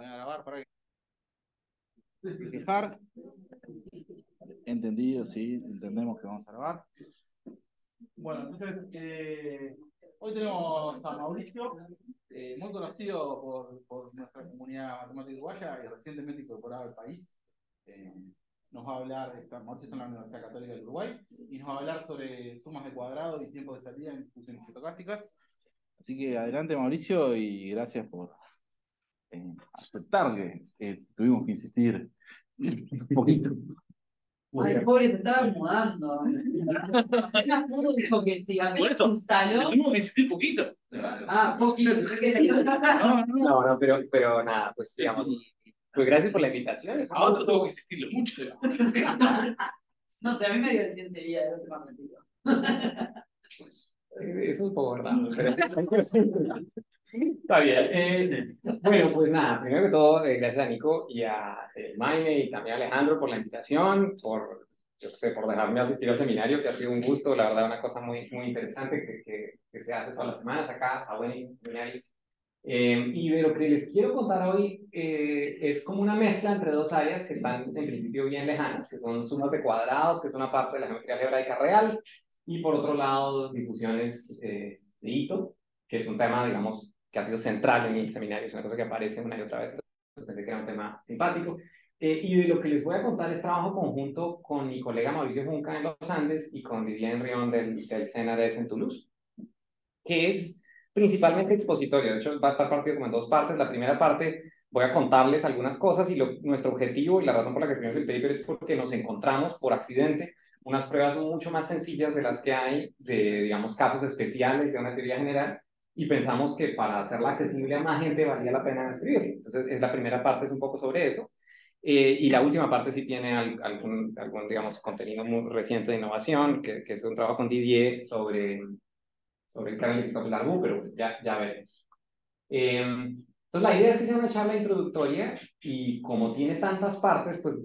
voy a grabar para fijar. Entendido, sí, entendemos que vamos a grabar. Bueno, entonces, hoy tenemos a Mauricio, muy conocido por nuestra comunidad matemática uruguaya y recientemente incorporado al país. Nos va a hablar, Mauricio está en la Universidad Católica del Uruguay, y nos va a hablar sobre sumas de cuadrado y tiempos de salida en funciones estocásticas. Así que adelante, Mauricio, y gracias por aceptar que tuvimos que insistir un poquito. Ay, pobre, se estaba mudando. Apenas pudo, dijo que sí, apenas se instaló. Tuvimos que insistir poquito. Ah, poquito. No, pero nada, pues digamos, pues gracias por la invitación. A otro tuvo que insistirle mucho. No sé, a mí me dio el siguiente día de otro momento. Es un poco raro, pero está bien. Bueno, pues nada, primero que todo, gracias a Nico y a Maime y también a Alejandro por la invitación, yo qué sé, por dejarme asistir al seminario, que ha sido un gusto, la verdad, una cosa muy, muy interesante que se hace todas las semanas acá, está buenísimo seminario. Y de lo que les quiero contar hoy es como una mezcla entre dos áreas que están en principio bien lejanas, que son sumas de cuadrados, que es una parte de la geometría algebraica real, y por otro lado, difusiones de Ito, que es un tema, digamos, que ha sido central en mi seminario, es una cosa que aparece una y otra vez, entonces pensé que era un tema simpático. Y de lo que les voy a contar es trabajo conjunto con mi colega Mauricio Junca en los Andes y con Didier Henrión del CNRS en Toulouse, que es principalmente expositorio. De hecho, va a estar partido como en dos partes. La primera parte voy a contarles algunas cosas y nuestro objetivo y la razón por la que escribimos el paper es porque nos encontramos por accidente unas pruebas mucho más sencillas de las que hay de, digamos, casos especiales de una teoría general y pensamos que para hacerla accesible a más gente valía la pena escribirlo. Entonces, la primera parte es un poco sobre eso. Y la última parte sí tiene algún, digamos, contenido muy reciente de innovación, que es un trabajo con Didier sobre el canal de Cristóbal Larbu, pero ya veremos. Entonces, la idea es que sea una charla introductoria y como tiene tantas partes, pues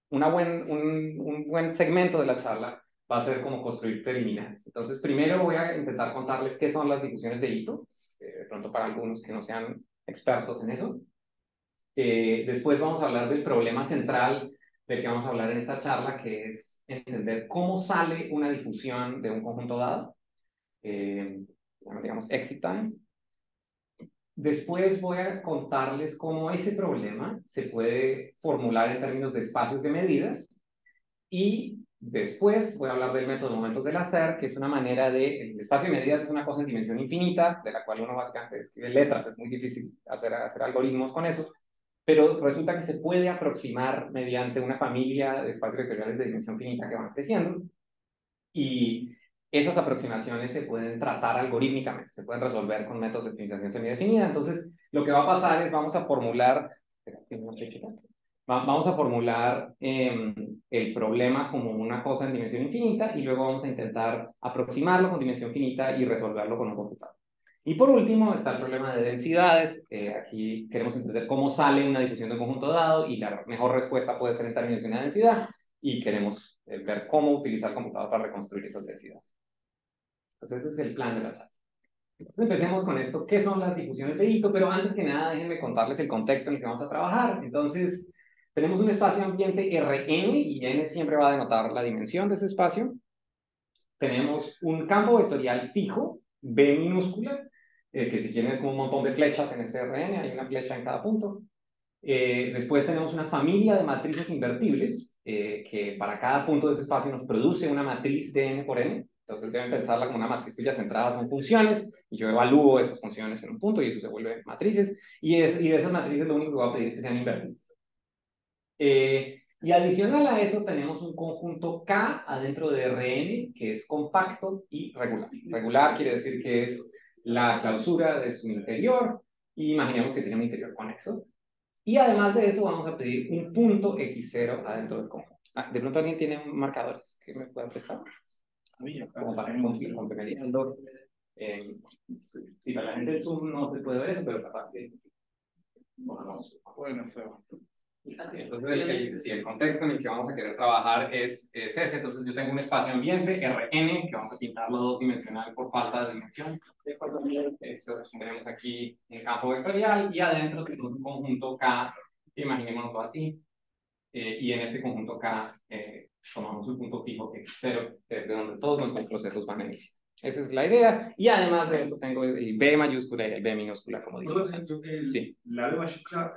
un buen segmento de la charla va a ser como construir preliminares. Entonces, primero voy a intentar contarles qué son las difusiones de Ito, de pronto para algunos que no sean expertos en eso. Después vamos a hablar del problema central del que vamos a hablar en esta charla, que es entender cómo sale una difusión de un conjunto dado. Digamos, exit times. Después voy a contarles cómo ese problema se puede formular en términos de espacios de medidas y después voy a hablar del método de momentos del hacer, que es una manera de... El espacio de medidas es una cosa en dimensión infinita, de la cual uno básicamente escribe letras, es muy difícil hacer algoritmos con eso, pero resulta que se puede aproximar mediante una familia de espacios vectoriales de dimensión finita que van creciendo y esas aproximaciones se pueden tratar algorítmicamente, se pueden resolver con métodos de optimización semidefinida. Entonces, lo que va a pasar es vamos a formular el problema como una cosa en dimensión infinita y luego vamos a intentar aproximarlo con dimensión finita y resolverlo con un computador. Y por último está el problema de densidades. Aquí queremos entender cómo sale una difusión de un conjunto dado y la mejor respuesta puede ser en términos de una densidad y queremos ver cómo utilizar el computador para reconstruir esas densidades. Entonces ese es el plan de la charla. Entonces, empecemos con esto. ¿Qué son las difusiones de Ito? Pero antes que nada, déjenme contarles el contexto en el que vamos a trabajar. Entonces, tenemos un espacio ambiente Rn, y n siempre va a denotar la dimensión de ese espacio. Tenemos un campo vectorial fijo, B minúscula, que si quieren es como un montón de flechas en ese Rn, hay una flecha en cada punto. Después tenemos una familia de matrices invertibles, que para cada punto de ese espacio nos produce una matriz de n por n. Entonces deben pensarla como una matriz cuyas entradas son funciones, y yo evalúo esas funciones en un punto, y eso se vuelve matrices, y de esas matrices lo único que voy a pedir es que sean invertibles. Y adicional a eso tenemos un conjunto K adentro de Rn, que es compacto y regular. Regular quiere decir que es la clausura de su interior, y imaginemos que tiene un interior conexo. Y además de eso vamos a pedir un punto x0 adentro del conjunto. De pronto alguien tiene marcadores que me puedan prestar. Como para complementando. Sí, para la gente del Zoom no se puede ver eso, pero capaz que... Bueno, Así, entonces el contexto en el que vamos a querer trabajar es ese. Entonces yo tengo un espacio ambiente, Rn, que vamos a pintarlo dos-dimensional por falta de dimensión. Esto lo tenemos aquí en campo vectorial, y adentro tenemos un conjunto K, imaginémoslo así, y en este conjunto K tomamos un punto fijo x0, desde donde todos nuestros procesos van a iniciar. Esa es la idea, y además de eso tengo el B mayúscula y el B minúscula, como dijimos antes. Sí. La B mayúscula,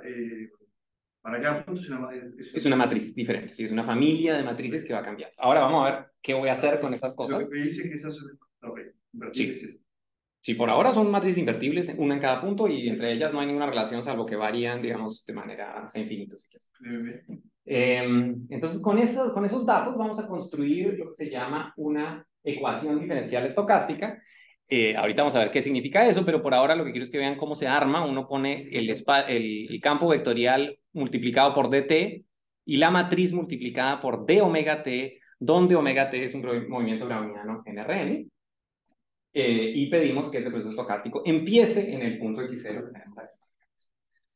para cada punto es una matriz diferente, sí, es una familia de matrices que va cambiando. Ahora vamos a ver qué voy a hacer con esas cosas. Lo que me dice que esas son invertibles. Sí. Sí, por ahora son matrices invertibles, una en cada punto, y entre ellas no hay ninguna relación, salvo que varían, digamos, de manera hasta infinito, si quieres. Entonces, con esos datos vamos a construir lo que se llama una ecuación diferencial estocástica. Ahorita vamos a ver qué significa eso, pero por ahora lo que quiero es que vean cómo se arma. Uno pone el campo vectorial multiplicado por dt y la matriz multiplicada por d omega t, donde omega t es un movimiento browniano en Rn. Y pedimos que ese proceso estocástico empiece en el punto x0 que tenemos aquí.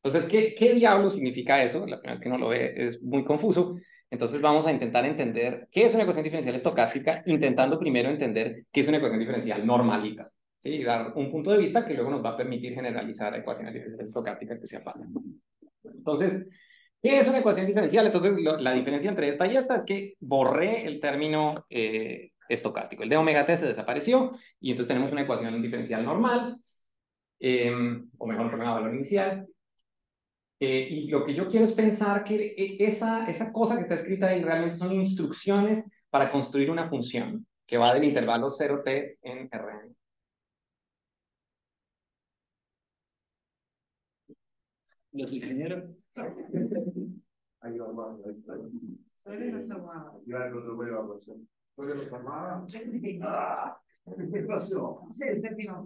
Entonces, ¿qué diablo significa eso? La primera vez que uno lo ve es muy confuso. Entonces vamos a intentar entender qué es una ecuación diferencial estocástica, intentando primero entender qué es una ecuación diferencial normalita. ¿Sí? Y dar un punto de vista que luego nos va a permitir generalizar ecuaciones diferenciales estocásticas que sean fáciles. Entonces, ¿qué es una ecuación diferencial? Entonces, la diferencia entre esta y esta es que borré el término estocástico. El de omega t se desapareció, y entonces tenemos una ecuación diferencial normal, o mejor, con un valor inicial. Y lo que yo quiero es pensar que esa cosa que está escrita ahí realmente son instrucciones para construir una función que va del intervalo 0t en Rn. Los ingenieros. Ahí va, ¿qué pasó? Sí, el séptimo.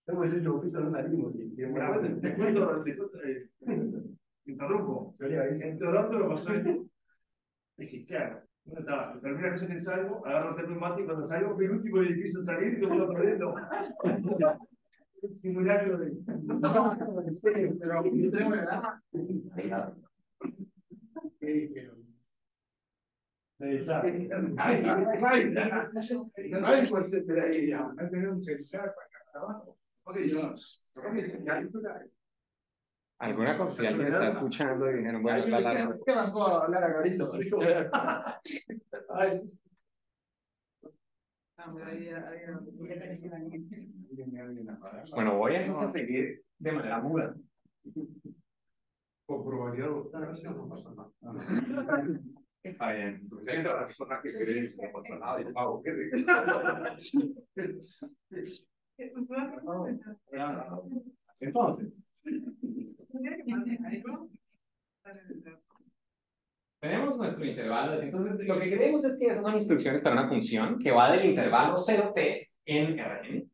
Tengo que yo piso, no salimos. Te cuento, interrumpo. En Toronto lo pasó esto. Dije, claro, ¿dónde estaba? Terminé la cosa que salgo, agarro el termo y cuando salgo fui el último del edificio a salir y todo lo perdiendo. Simulacro de. Pero yo tengo una edad. Ay, puede ser de ahí, ya. No tenemos un celular para acá. Alguna cosa, si alguien está escuchando y dijeron, bueno, ¿Qué arrancó a hablar a Garito? Bueno, voy a seguir de manera muda. Por probabilidad, no pasa nada. Está bien, suficiente para personas que creen que no pasa nada y pago. Entonces, tenemos nuestro intervalo. Entonces, lo que queremos es que esas son instrucciones para una función que va del intervalo 0t en Rn.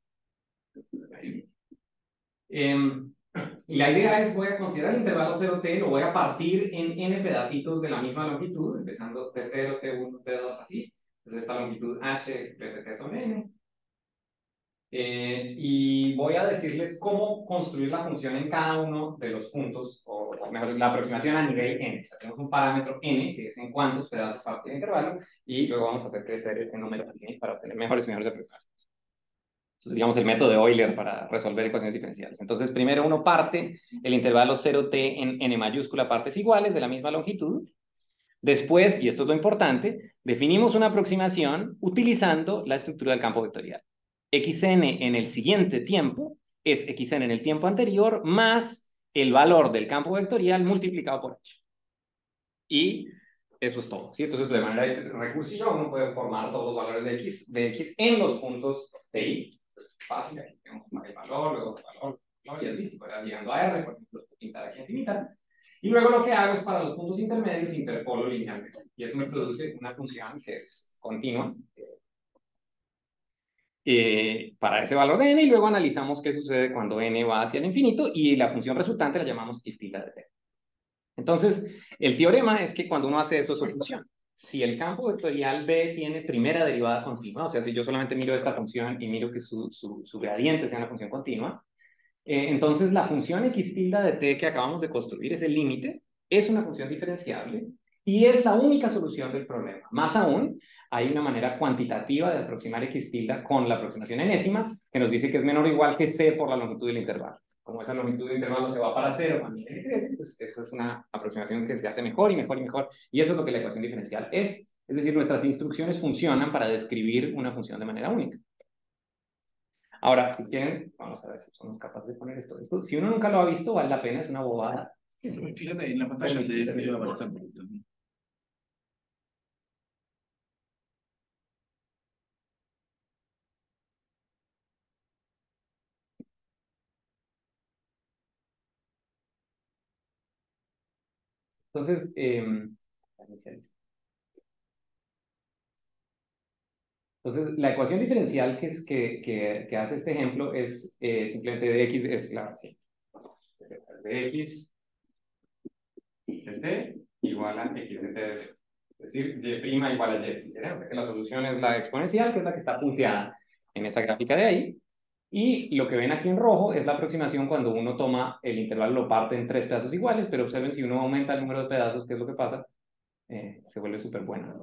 Y la idea es, voy a considerar el intervalo 0t, lo voy a partir en n pedacitos de la misma longitud, empezando t0, t1, t2, así. Entonces esta longitud h es t son n. Y voy a decirles cómo construir la función en cada uno de los puntos, o mejor, la aproximación a nivel n. O sea, tenemos un parámetro n, que es en cuántos pedazos parte el intervalo, y luego vamos a hacer crecer el número n para obtener mejores y mejores aproximaciones. Entonces, digamos, el método de Euler para resolver ecuaciones diferenciales. Entonces, primero uno parte el intervalo 0t en n mayúscula partes iguales de la misma longitud. Después, y esto es lo importante, definimos una aproximación utilizando la estructura del campo vectorial. Xn en el siguiente tiempo es Xn en el tiempo anterior más el valor del campo vectorial multiplicado por h. Y eso es todo, ¿sí? Entonces, de manera recursiva, uno puede formar todos los valores de x en los puntos de y. Es fácil, aquí tenemos el valor, luego el valor, y así, si fuera llegando a R, por ejemplo, pintar aquí encima. Y luego lo que hago es, para los puntos intermedios, interpolo linealmente. Y eso me produce una función que es continua para ese valor de n, y luego analizamos qué sucede cuando n va hacia el infinito, y la función resultante la llamamos x tilde de t. Entonces, el teorema es que cuando uno hace eso funciona. Si el campo vectorial B tiene primera derivada continua, o sea, si yo solamente miro esta función y miro que su gradiente sea una función continua, Entonces, la función x tilde de t que acabamos de construir es el límite, es una función diferenciable y es la única solución del problema. Más aún, hay una manera cuantitativa de aproximar x tilde con la aproximación enésima que nos dice que es menor o igual que c por la longitud del intervalo. Como esa longitud del intervalo se va para cero, a medida que crece, pues esa es una aproximación que se hace mejor y mejor y mejor. Y eso es lo que la ecuación diferencial es. Es decir, nuestras instrucciones funcionan para describir una función de manera única. Ahora, si quieren, vamos a ver si somos capaces de poner esto. Si uno nunca lo ha visto, vale la pena, es una bobada. Fíjate, en la pantalla te iba a aparecer. Entonces, la ecuación diferencial que hace este ejemplo es simplemente de x, es la, sí, de x de t igual a x de t. Es decir, y' igual a y. ¿Sí? O sea que la solución es la exponencial, que es la que está punteada en esa gráfica de ahí. Y lo que ven aquí en rojo es la aproximación cuando uno toma el intervalo, lo parte en 3 pedazos iguales, pero observen si uno aumenta el número de pedazos, ¿qué es lo que pasa? Se vuelve súper buena.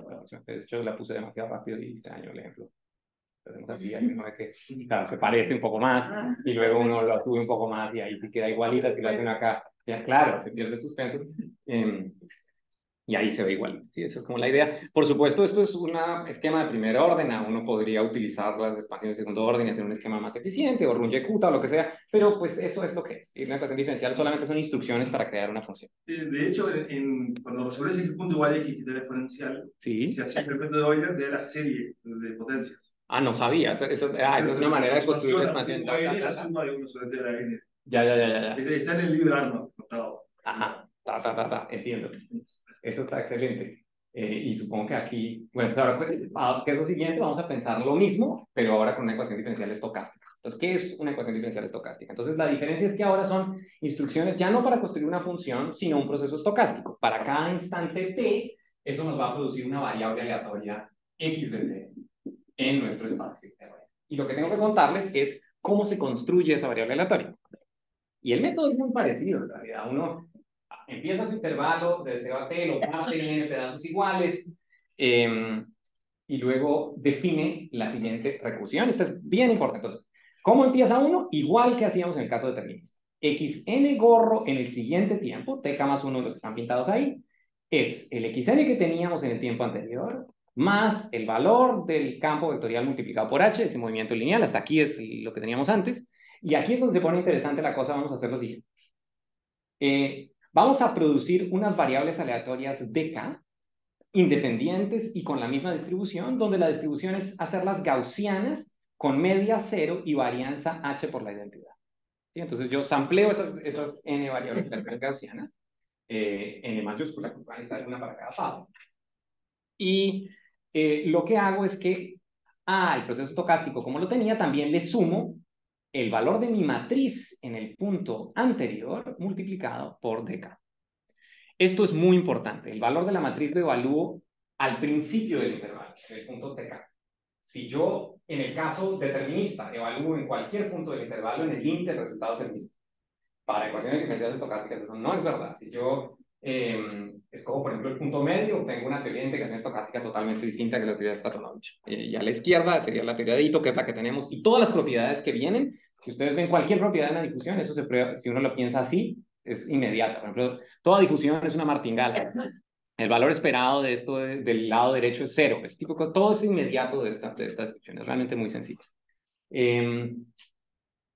De hecho, la puse demasiado rápido y este año el ejemplo. Aquí hay uno que claro, se parece un poco más y luego uno lo sube un poco más y ahí sí queda igualita, si lo hacen acá, ya, claro, se pierde el suspenso. Y ahí se ve igual. Sí, esa es como la idea. Por supuesto, esto es un esquema de primer orden. Uno podría utilizar las expansiones de segundo orden y hacer un esquema más eficiente, o run o lo que sea, pero pues eso es lo que es. Y una ecuación diferencial solamente son instrucciones para crear una función. De hecho, cuando resolves x punto igual a x de la exponencial, sí. si hacías el efecto de Euler, te da la serie de potencias. Ah, no sabía. Eso es una manera de construir una expansión. La suma de 1 sobre t de la n. Ya. Está en el libro de Arnold. Ajá, entiendo. Eso está excelente. Y supongo que aquí, bueno, pues ahora, ¿qué es lo siguiente? Vamos a pensar lo mismo, pero ahora con una ecuación diferencial estocástica. Entonces, ¿qué es una ecuación diferencial estocástica? Entonces, la diferencia es que ahora son instrucciones ya no para construir una función, sino un proceso estocástico. Para cada instante t, eso nos va a producir una variable aleatoria x de t en nuestro espacio. Y lo que tengo que contarles es cómo se construye esa variable aleatoria. Y el método es muy parecido, en realidad. Uno empieza su intervalo de 0 a t, lo parte en pedazos iguales, y luego define la siguiente recursión. Esta es bien importante. Entonces, ¿cómo empieza uno? Igual que hacíamos en el caso determinista. xn gorro en el siguiente tiempo, tk más 1 de los que están pintados ahí, es el xn que teníamos en el tiempo anterior, más el valor del campo vectorial multiplicado por h, ese movimiento lineal, hasta aquí es lo que teníamos antes, y aquí es donde se pone interesante la cosa. Vamos a hacer lo siguiente. Vamos a producir unas variables aleatorias dk, independientes y con la misma distribución, donde la distribución es hacerlas gaussianas con media 0 y varianza h por la identidad. ¿Sí? Entonces yo sampleo esas n variables gaussianas, n mayúscula, van a estar una para cada paso. Y lo que hago es que el proceso estocástico, como lo tenía, también le sumo el valor de mi matriz en el punto anterior multiplicado por dk. Esto es muy importante. El valor de la matriz lo evalúo al principio del intervalo, en el punto tk. Si yo, en el caso determinista, evalúo en cualquier punto del intervalo, en el límite el resultado es el mismo. Para ecuaciones diferenciales estocásticas eso no es verdad. Si yo escojo, por ejemplo, el punto medio, obtengo una teoría de integración estocástica totalmente distinta que la teoría de Stratonovich. Y a la izquierda sería la teoría de Ito, que es la que tenemos, y todas las propiedades que vienen, si ustedes ven cualquier propiedad en la difusión, eso se prueba, si uno lo piensa así, es inmediata. Por ejemplo, toda difusión es una martingala. El valor esperado de esto del lado derecho es 0. Es tipo, todo es inmediato de esta descripción. Es realmente muy sencillo.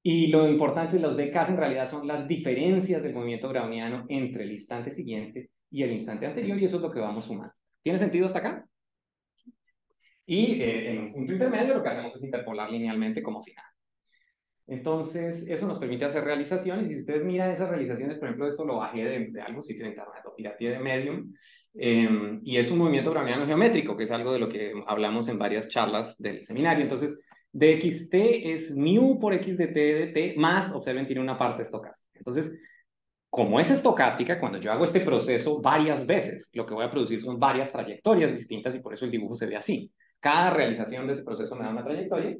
Y lo importante de los dk en realidad son las diferencias del movimiento browniano entre el instante siguiente y el instante anterior, y eso es lo que vamos sumando. ¿Tiene sentido hasta acá? Y en un punto intermedio lo que hacemos es interpolar linealmente como si nada. Entonces, eso nos permite hacer realizaciones, y si ustedes miran esas realizaciones, por ejemplo, esto lo bajé de algún sitio de internet, lo pirateé de Medium, y es un movimiento browniano geométrico, que es algo de lo que hablamos en varias charlas del seminario. Entonces, dxt es mu por x de t de t, más, observen, tiene una parte estocástica. Entonces, como es estocástica, cuando yo hago este proceso varias veces, lo que voy a producir son varias trayectorias distintas, y por eso el dibujo se ve así. Cada realización de ese proceso me da una trayectoria.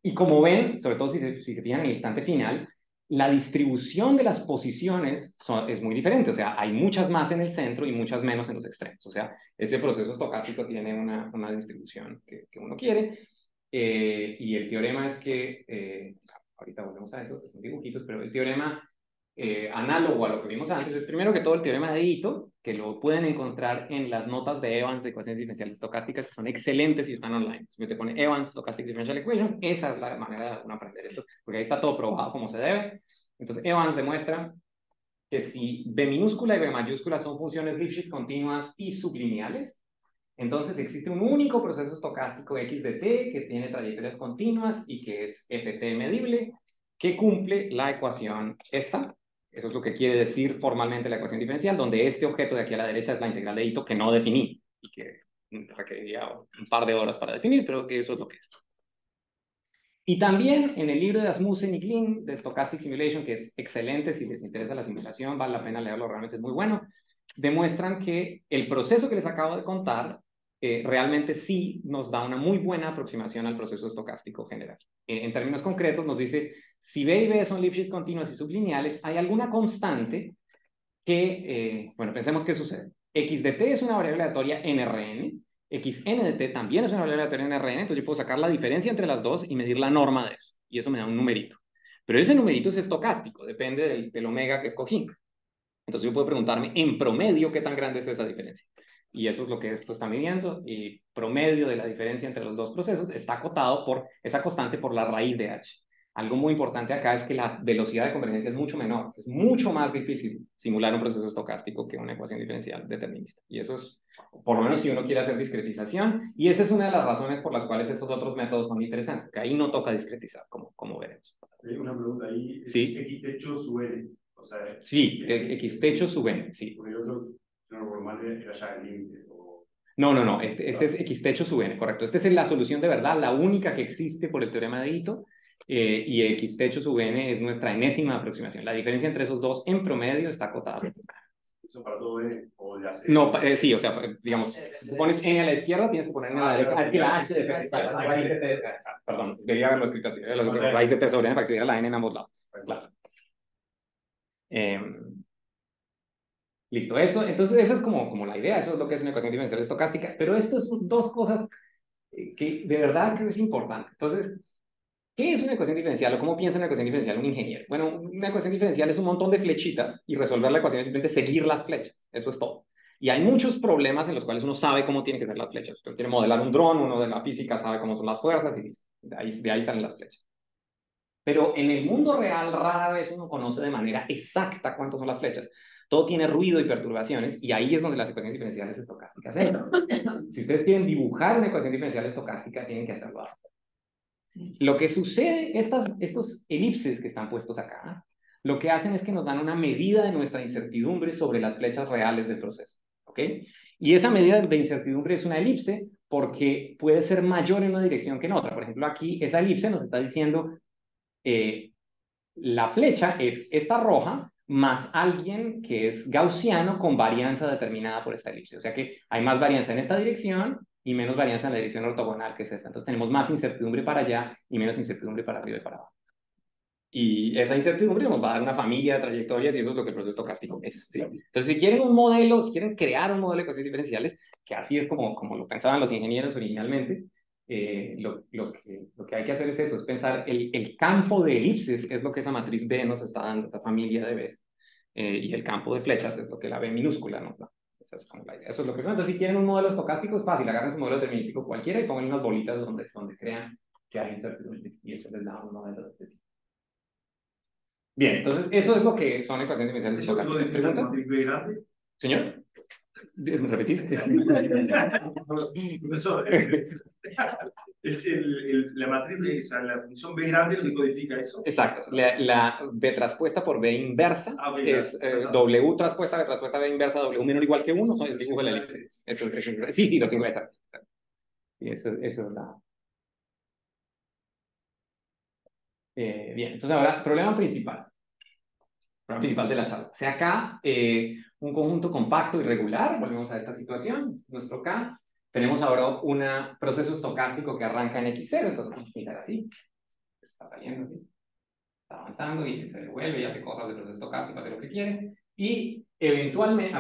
Y como ven, sobre todo si se fijan en el instante final, la distribución de las posiciones es muy diferente, o sea, hay muchas más en el centro y muchas menos en los extremos, o sea, ese proceso estocástico tiene una distribución que uno quiere, y el teorema es que, ahorita volvemos a eso, que son dibujitos, pero el teorema análogo a lo que vimos antes es primero que todo el teorema de Ito, que lo pueden encontrar en las notas de Evans de ecuaciones diferenciales estocásticas, que son excelentes y están online. Si te pone Evans Stochastic Differential Equations, esa es la manera de uno aprender esto, porque ahí está todo probado como se debe. Entonces Evans demuestra que si B minúscula y B mayúscula son funciones Lipschitz continuas y sublineales, entonces existe un único proceso estocástico x de t que tiene trayectorias continuas y que es ft medible, que cumple la ecuación esta. Eso es lo que quiere decir formalmente la ecuación diferencial, donde este objeto de aquí a la derecha es la integral de Ito que no definí y que requeriría un par de horas para definir, pero que eso es lo que es. Y también en el libro de Asmussen y Glynn de Stochastic Simulation, que es excelente, si les interesa la simulación, vale la pena leerlo, realmente es muy bueno, demuestran que el proceso que les acabo de contar realmente sí nos da una muy buena aproximación al proceso estocástico general. En términos concretos nos dice, si B y B son Lipschitz continuas y sublineales, hay alguna constante que, bueno, pensemos qué sucede. X de t es una variable aleatoria NRN, xn de t también es una variable aleatoria NRN, entonces yo puedo sacar la diferencia entre las dos y medir la norma de eso, y eso me da un numerito. Pero ese numerito es estocástico, depende del omega que escogí. Entonces yo puedo preguntarme, en promedio, ¿qué tan grande es esa diferencia? Y eso es lo que esto está midiendo, y promedio de la diferencia entre los dos procesos está acotado por esa constante por la raíz de h. Algo muy importante acá es que la velocidad de convergencia es mucho menor, es mucho más difícil simular un proceso estocástico que una ecuación diferencial determinista. Y eso es, por lo menos si uno quiere hacer discretización, y esa es una de las razones por las cuales estos otros métodos son interesantes, porque ahí no toca discretizar, como veremos. Una pregunta ahí, ¿Sí? X techo sub n. O sea, sí, X techo sub n, sí. Porque el otro, normal era ya el límite. No, este es X techo sub n, correcto. Esta es la solución de verdad, la única que existe por el teorema de Ito, y X techo sub n es nuestra enésima aproximación. La diferencia entre esos dos en promedio está acotada. ¿Eso para todo n? ¿O ya sé? No, sí, o sea, digamos, si tú pones n a la izquierda, tienes que poner n a la derecha. Es que la h de perdón, debería haberlo escrito así, raíz de t sobre n para que se viera la n en ambos lados. Claro. Listo, eso, entonces esa es como la idea, eso es lo que es una ecuación diferencial estocástica, pero esto son dos cosas que de verdad creo que es importante. Entonces, ¿qué es una ecuación diferencial o cómo piensa una ecuación diferencial un ingeniero? Bueno, una ecuación diferencial es un montón de flechitas y resolver la ecuación es simplemente seguir las flechas, eso es todo. Y hay muchos problemas en los cuales uno sabe cómo tiene que ser las flechas. Usted quiere modelar un dron, uno de la física sabe cómo son las fuerzas y de ahí salen las flechas. Pero en el mundo real rara vez uno conoce de manera exacta cuántas son las flechas. Todo tiene ruido y perturbaciones y ahí es donde las ecuaciones diferenciales estocásticas entran. Si ustedes quieren dibujar una ecuación diferencial estocástica, tienen que hacerlo así. Lo que sucede, estos elipses que están puestos acá, lo que hacen es que nos dan una medida de nuestra incertidumbre sobre las flechas reales del proceso. ¿Ok? Y esa medida de incertidumbre es una elipse porque puede ser mayor en una dirección que en otra. Por ejemplo, aquí esa elipse nos está diciendo la flecha es esta roja más alguien que es gaussiano con varianza determinada por esta elipse. O sea que hay más varianza en esta dirección y menos varianza en la dirección ortogonal, que es esta. Entonces tenemos más incertidumbre para allá y menos incertidumbre para arriba y para abajo. Y esa incertidumbre nos va a dar una familia de trayectorias y eso es lo que el proceso estocástico es. ¿Sí? Entonces, si quieren un modelo, si quieren crear un modelo de ecuaciones diferenciales, que así es como lo pensaban los ingenieros originalmente, lo que hay que hacer es eso, es pensar el campo de elipses es lo que esa matriz B nos está dando, esa familia de Bs, y el campo de flechas es lo que la B minúscula nos da. Esa es como la idea. Eso es lo que son. Entonces, si quieren un modelo estocástico, es fácil, agarren su modelo determinístico cualquiera y pongan unas bolitas donde crean que hay incertidumbre y eso les da un modelo de este tipo. Bien, entonces eso es lo que son ecuaciones diferenciales estocásticas. ¿Preguntas? Señor, ¿me repetís? Profesor, es la matriz, la función B grande lo que codifica eso. Exacto, la B traspuesta por B inversa es W traspuesta, B traspuesta, B inversa, W menor o igual que 1, es el dibujo de la elipse. Sí, lo tengo exacto. Y eso es la... bien, entonces ahora, problema principal de la charla. O sea, acá un conjunto compacto y regular, volvemos a esta situación, nuestro K. Tenemos ahora un proceso estocástico que arranca en X0, entonces vamos a mirar así. Está saliendo así. está avanzando y se devuelve y hace cosas de proceso estocástico, hace lo que quiere. Y eventualmente,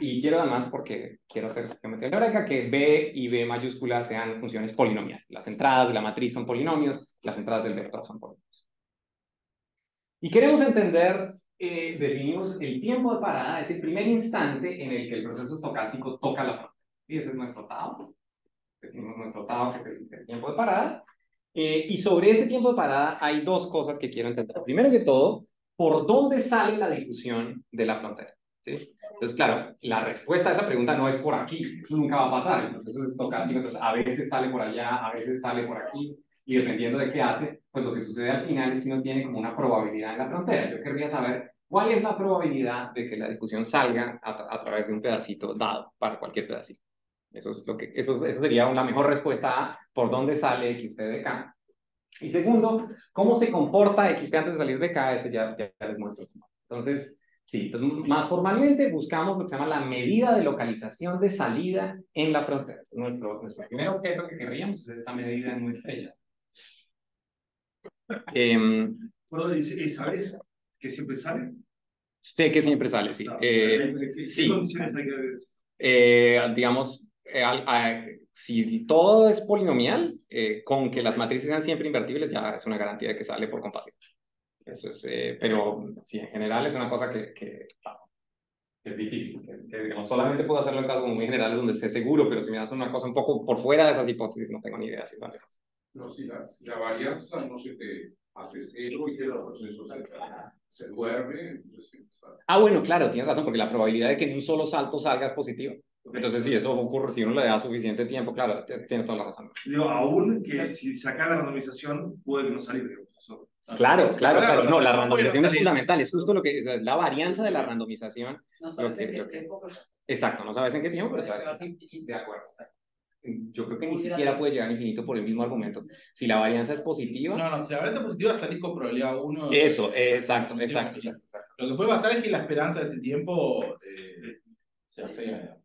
y quiero además, porque quiero hacer geometría teórica, que B y B mayúscula sean funciones polinomiales. Las entradas de la matriz son polinomios, las entradas del vector son polinomios. Y queremos entender, definimos el tiempo de parada, es el primer instante en el que el proceso estocástico toca la frontera. Y ese es nuestro tau. Definimos nuestro tau, que es el tiempo de parada. Y sobre ese tiempo de parada hay dos cosas que quiero entender. Primero que todo, ¿por dónde sale la difusión de la frontera? ¿Sí? Entonces, claro, la respuesta a esa pregunta no es por aquí, eso nunca va a pasar, el proceso es estocástico, entonces a veces sale por allá, a veces sale por aquí, y dependiendo de qué hace, pues lo que sucede al final es que uno tiene como una probabilidad en la frontera. Yo querría saber cuál es la probabilidad de que la difusión salga a través de un pedacito dado, para cualquier pedacito. Eso sería la mejor respuesta a por dónde sale XT de K. Y segundo, cómo se comporta XT antes de salir de K, ese ya les muestro. Entonces, sí, entonces, más formalmente buscamos lo que se llama la medida de localización de salida en la frontera. Nuestro primer objeto que querríamos es esta medida en nuestra estrella. ¿Sabes que siempre sale? Sé que siempre sale, sí. ¿Qué Sí. condiciones hay que ver? Digamos, si todo es polinomial, con que las matrices sean siempre invertibles, ya es una garantía de que sale por compasión. Eso es, pero sí, en general es una cosa que es difícil. Que, digamos, solamente puedo hacerlo en casos muy generales donde esté seguro, pero si me das una cosa un poco por fuera de esas hipótesis, no tengo ni idea si vale. No, si la varianza no se te hace cero y que el proceso se duerme, entonces bueno, claro, tienes razón, porque la probabilidad de que en un solo salto salga es positiva. Entonces, si eso ocurre, si uno le da suficiente tiempo, claro, tienes toda la razón. Digo, aún que si saca la randomización, puede que no salga. Claro. No, la randomización es fundamental, es justo lo que es la varianza de la randomización. No sabes en qué tiempo. Exacto, no sabes en qué tiempo, pero sabes. De acuerdo. Yo creo que ni siquiera puede llegar a infinito por el mismo argumento. Si la varianza es positiva. No, si la varianza es positiva, salís con probabilidad 1. Eso, exacto. Lo que puede pasar es que la esperanza de ese tiempo sea fea.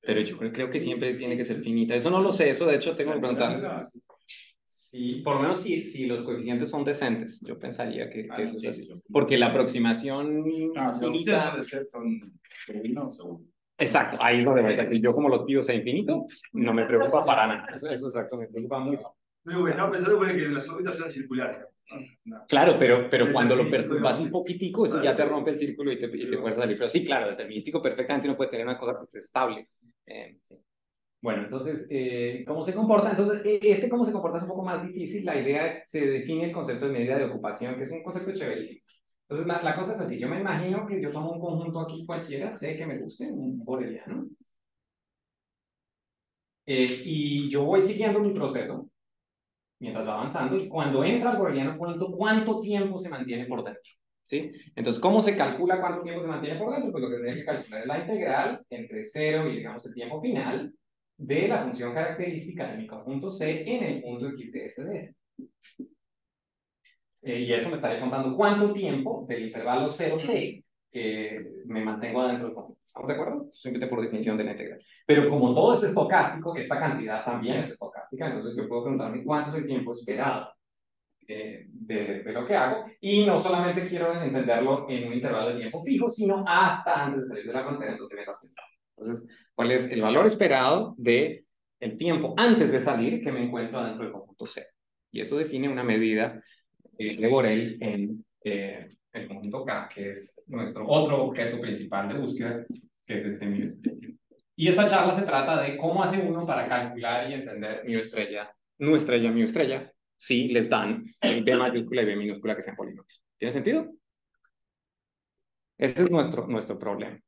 Pero yo creo que siempre tiene que ser finita. Eso no lo sé, eso de hecho tengo que preguntar. Sí, por lo menos si los coeficientes son decentes, yo pensaría que eso es así. Porque la aproximación finita son seguro. Exacto, ahí es donde me yo como los pido sea infinito, no me preocupa para nada. Eso exacto, me preocupa mucho. Digo, estaba pensando que las órbitas sean circulares. Claro, pero cuando lo perturbas un poquitico, eso ya te rompe el círculo y te puedes salir. Pero sí, claro, determinístico perfectamente uno puede tener una cosa que es estable. Sí. Bueno, entonces, ¿cómo se comporta? Entonces, cómo se comporta es un poco más difícil. La idea es, se define el concepto de medida de ocupación, que es un concepto chéverísimo. Entonces, la cosa es así. Yo me imagino que yo tomo un conjunto aquí cualquiera, sé que me guste, un boreliano. Y yo voy siguiendo mi proceso mientras va avanzando, y cuando entra el boreliano cuento cuánto tiempo se mantiene por dentro. ¿Sí? Entonces, ¿cómo se calcula cuánto tiempo se mantiene por dentro? Pues lo que tendría que calcular es la integral entre 0 y, digamos, el tiempo final de la función característica de mi conjunto C en el punto x de S de S. Y eso me estaría contando cuánto tiempo del intervalo 0t me mantengo adentro del conjunto. ¿Estamos de acuerdo? Simplemente por definición de la integral. Pero como todo es estocástico, esta cantidad también es estocástica, entonces yo puedo preguntarme cuánto es el tiempo esperado de lo que hago, y no solamente quiero entenderlo en un intervalo de tiempo fijo, sino hasta antes de salir de la frontera, entonces, ¿cuál es el valor esperado de el tiempo antes de salir que me encuentro dentro del conjunto C? Y eso define una medida de Borel en el conjunto K, que es nuestro otro objeto principal de búsqueda, que es este mu estrella. Y esta charla se trata de cómo hace uno para calcular y entender mu estrella, si les dan el B mayúscula y B minúscula que sean polinomios. ¿Tiene sentido? Ese es nuestro problema.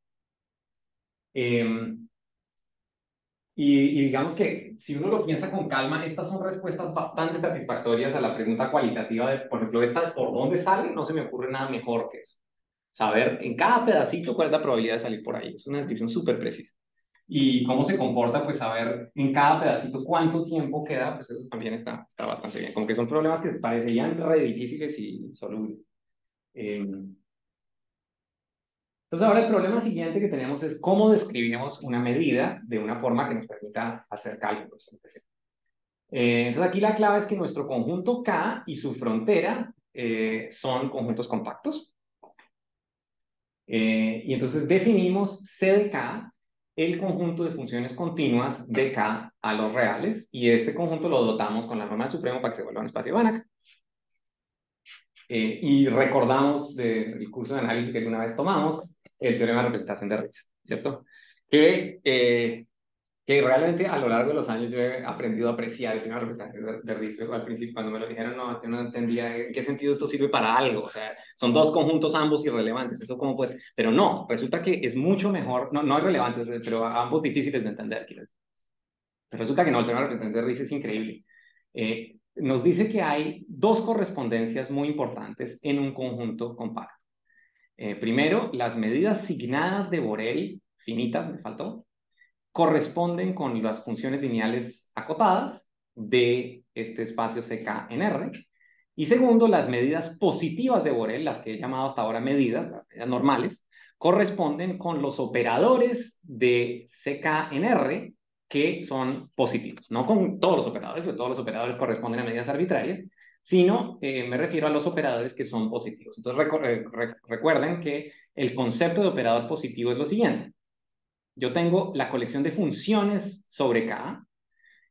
Y digamos que si uno lo piensa con calma, estas son respuestas bastante satisfactorias a la pregunta cualitativa de, por ejemplo, esta, ¿por dónde sale? No se me ocurre nada mejor que eso. Saber en cada pedacito cuál es la probabilidad de salir por ahí. Es una descripción súper precisa. Y cómo se comporta, pues saber en cada pedacito cuánto tiempo queda, pues eso también está bastante bien. Como que son problemas que parecerían re difíciles y insolubles. Entonces ahora el problema siguiente que tenemos es cómo describimos una medida de una forma que nos permita hacer cálculos. Entonces aquí la clave es que nuestro conjunto K y su frontera son conjuntos compactos. Y entonces definimos C de K, el conjunto de funciones continuas de K a los reales, y ese conjunto lo dotamos con la norma del supremo para que se vuelva un espacio de Banach. Y recordamos del curso de análisis que una vez tomamos, el teorema de representación de Riesz, ¿cierto? Que realmente a lo largo de los años yo he aprendido a apreciar el teorema de representación de Riesz. Al principio, cuando me lo dijeron, no, yo no entendía en qué sentido esto sirve para algo. O sea, son dos conjuntos ambos irrelevantes. Eso como pues, pero no, resulta que es mucho mejor, no irrelevantes, pero ambos difíciles de entender, quiero decir. Pero resulta que no, el teorema de representación de Riesz es increíble. Nos dice que hay dos correspondencias muy importantes en un conjunto compacto. Primero, las medidas signadas de Borel, finitas, me faltó, corresponden con las funciones lineales acotadas de este espacio CK en R. Y segundo, las medidas positivas de Borel, las que he llamado hasta ahora medidas, las medidas normales, corresponden con los operadores de CK en R que son positivos. No con todos los operadores, porque todos los operadores corresponden a medidas arbitrarias, sino me refiero a los operadores que son positivos. Entonces recuerden que el concepto de operador positivo es lo siguiente. Yo tengo la colección de funciones sobre K,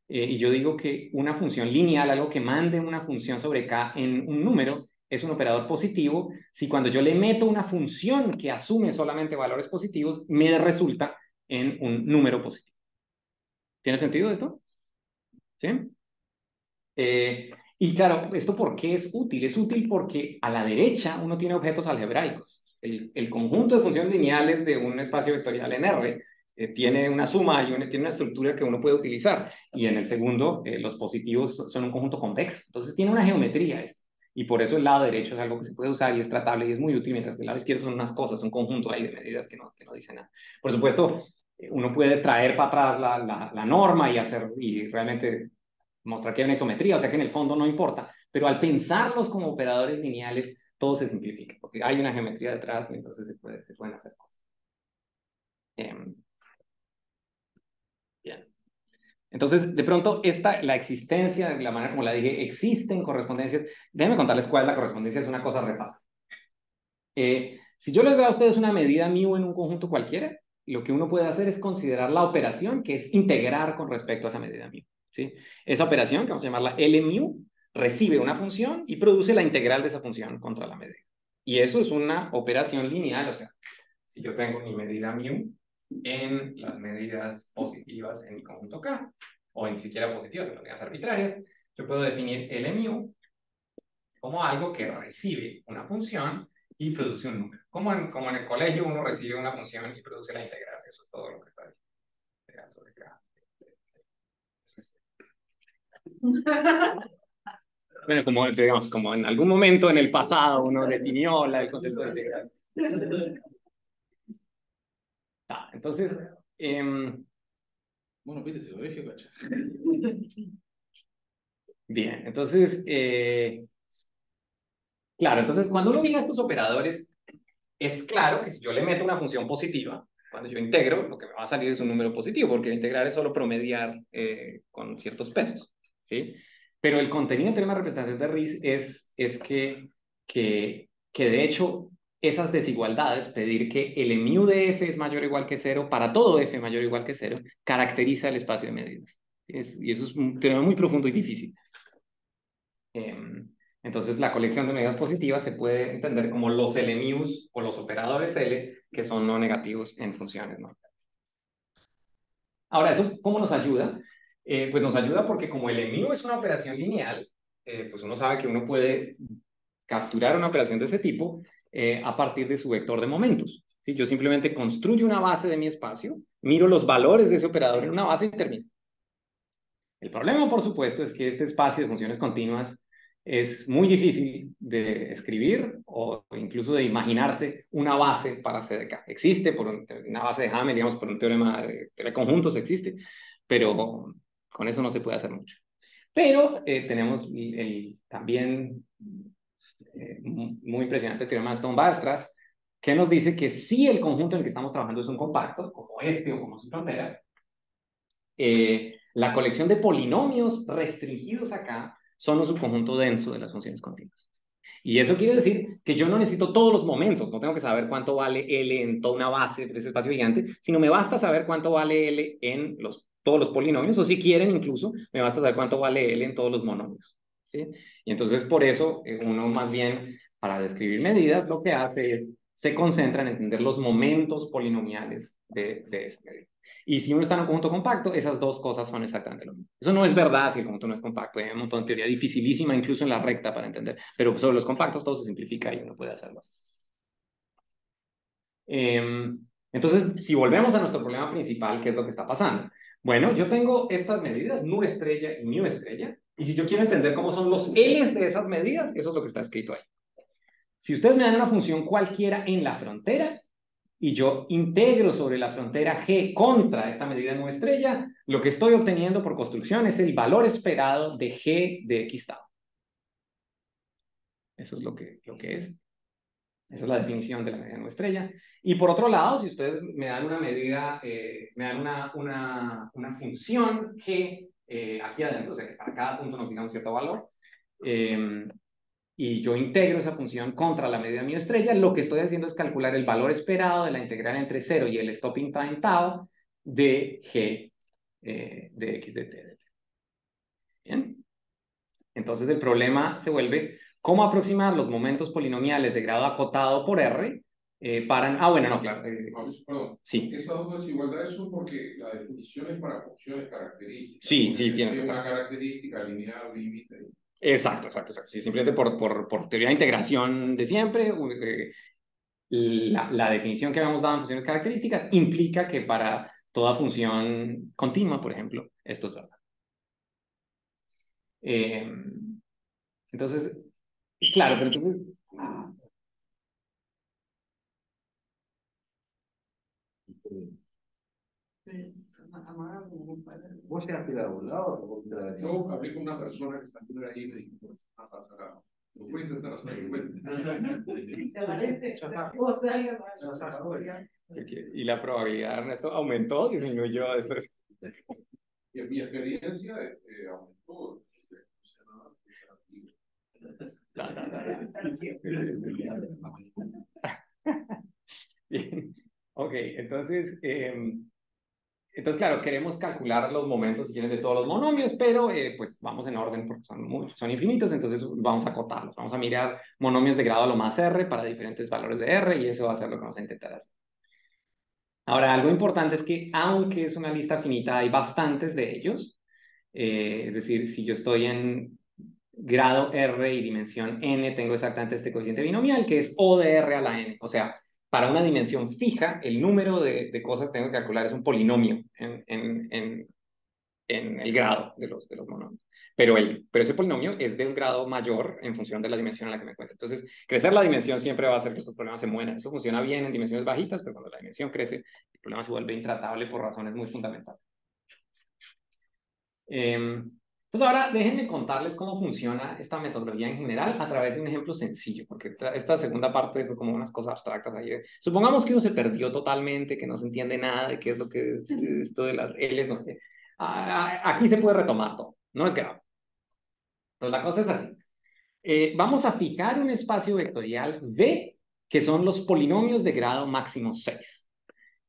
y yo digo que una función lineal, algo que mande una función sobre K en un número, es un operador positivo si cuando yo le meto una función que asume solamente valores positivos, me resulta en un número positivo. ¿Tiene sentido esto? ¿Sí? Y claro, ¿esto por qué es útil? Es útil porque a la derecha uno tiene objetos algebraicos. El conjunto de funciones lineales de un espacio vectorial en R tiene una suma y tiene una estructura que uno puede utilizar. Y en el segundo, los positivos son un conjunto convexo. Entonces tiene una geometría esto. Y por eso el lado derecho es algo que se puede usar y es tratable y es muy útil, mientras que el lado izquierdo son unas cosas, un conjunto ahí de medidas que no dice nada. Por supuesto, uno puede traer para atrás la norma y realmente mostrar que hay una isometría, o sea que en el fondo no importa, pero al pensarlos como operadores lineales, todo se simplifica, porque hay una geometría detrás y entonces se pueden hacer cosas. Bien. Entonces, de pronto, la existencia, de la manera como la dije, existen correspondencias. Déjenme contarles cuál es la correspondencia, es una cosa re fácil. Si yo les doy a ustedes una medida mu en un conjunto cualquiera, lo que uno puede hacer es considerar la operación que es integrar con respecto a esa medida mu. ¿Sí? Esa operación, que vamos a llamarla L mu, recibe una función y produce la integral de esa función contra la medida. Y eso es una operación lineal, o sea, si yo tengo mi medida mu en las medidas positivas en mi conjunto K, o ni siquiera positivas, en las medidas arbitrarias, yo puedo definir L mu como algo que recibe una función y produce un número. Como en el colegio uno recibe una función y produce la integral. Eso es todo lo que está diciendo. Integral sobre K. Bueno, como, digamos, como en algún momento en el pasado uno definió el concepto de integral. Entonces, bueno, Pete, se lo dije, cacha. Bien, entonces, claro, entonces cuando uno mira estos operadores, es claro que si yo le meto una función positiva, cuando yo integro, lo que me va a salir es un número positivo, porque integrar es solo promediar con ciertos pesos, ¿sí? Pero el contenido del teorema de representación de Riesz es que de hecho esas desigualdades, pedir que el mu de f es mayor o igual que 0 para todo f mayor o igual que 0, caracteriza el espacio de medidas. Y eso es un teorema muy profundo y difícil. Entonces, la colección de medidas positivas se puede entender como los LMUs o los operadores L que son no negativos en funciones, ¿no? Ahora, ¿eso cómo nos ayuda? Pues nos ayuda porque como el LMU es una operación lineal, pues uno sabe que uno puede capturar una operación de ese tipo a partir de su vector de momentos. ¿Sí? Yo simplemente construyo una base de mi espacio, miro los valores de ese operador en una base y termino. El problema, por supuesto, es que este espacio de funciones continuas es muy difícil de escribir o incluso de imaginarse una base para CDK. Existe por una base de Hammel, digamos, por un teorema de conjuntos existe, pero con eso no se puede hacer mucho. Pero tenemos también muy impresionante teorema de Stone-Weierstrass, que nos dice que si el conjunto en el que estamos trabajando es un compacto, como este o como su frontera, la colección de polinomios restringidos acá son un subconjunto denso de las funciones continuas. Y eso quiere decir que yo no necesito todos los momentos, no tengo que saber cuánto vale L en toda una base de ese espacio gigante, sino me basta saber cuánto vale L en todos los polinomios, o si quieren incluso, me basta saber cuánto vale L en todos los monomios. ¿Sí? Y entonces por eso uno más bien, para describir medidas, lo que hace es, se concentra en entender los momentos polinomiales de esa medida. Y si uno está en un conjunto compacto, esas dos cosas son exactamente lo mismo. Eso no es verdad si el conjunto no es compacto. Hay un montón de teoría dificilísima, incluso en la recta, para entender. Pero sobre los compactos todo se simplifica y uno puede hacerlo así. Entonces, si volvemos a nuestro problema principal, ¿qué es lo que está pasando? Bueno, yo tengo estas medidas, nu estrella y mu estrella, y si yo quiero entender cómo son los L's de esas medidas, eso es lo que está escrito ahí. Si ustedes me dan una función cualquiera en la frontera, y yo integro sobre la frontera G contra esta medida nu estrella, lo que estoy obteniendo por construcción es el valor esperado de G de X tau. Eso es lo que es. Esa es la definición de la medida nu estrella. Y por otro lado, si ustedes me dan una medida, me dan una función G aquí adentro, o sea que para cada punto nos diga un cierto valor, y yo integro esa función contra la medida mu estrella, lo que estoy haciendo es calcular el valor esperado de la integral entre 0 y el stopping time tau de G de X de T. Bien. Entonces el problema se vuelve cómo aproximar los momentos polinomiales de grado acotado por R para... Ah, bueno, no, claro. Perdón. Sí. Esas dos desigualdades son porque la definición es para funciones características. Sí, sí, tienes razón. Una característica lineal, límite. Exacto. Sí, simplemente por teoría de integración de siempre, la definición que habíamos dado en funciones características implica que para toda función continua, por ejemplo, esto es verdad. Entonces, claro, pero entonces... ¿Vos llegaste a un lado o Yo hablé con una persona que salió de ahí y me dijo, pues, no pasa nada. Lo voy a intentar hacer cuenta. Y la probabilidad, Ernesto, aumentó o disminuyó después. Y en mi experiencia aumentó. Bien. Ok, entonces, claro, queremos calcular los momentos, si quieren, de todos los monomios, pero pues vamos en orden porque son infinitos, entonces vamos a acotarlos. Vamos a mirar monomios de grado a lo más R para diferentes valores de R y eso va a ser lo que vamos a intentar hacer. Ahora, algo importante es que aunque es una lista finita, hay bastantes de ellos. Es decir, si yo estoy en grado R y dimensión n, tengo exactamente este coeficiente binomial, que es O de R a la n. O sea, para una dimensión fija, el número de cosas que tengo que calcular es un polinomio en el grado de los monomios. Pero ese polinomio es de un grado mayor en función de la dimensión en la que me encuentro. Entonces, crecer la dimensión siempre va a hacer que estos problemas se mueran. Eso funciona bien en dimensiones bajitas, pero cuando la dimensión crece, el problema se vuelve intratable por razones muy fundamentales. Entonces ahora déjenme contarles cómo funciona esta metodología en general a través de un ejemplo sencillo, porque esta segunda parte fue como unas cosas abstractas ahí. Supongamos que uno se perdió totalmente, que no se entiende nada de qué es lo que esto de las L, no sé. Aquí se puede retomar todo, no es grave. Entonces la cosa es así. Vamos a fijar un espacio vectorial V, que son los polinomios de grado máximo 6.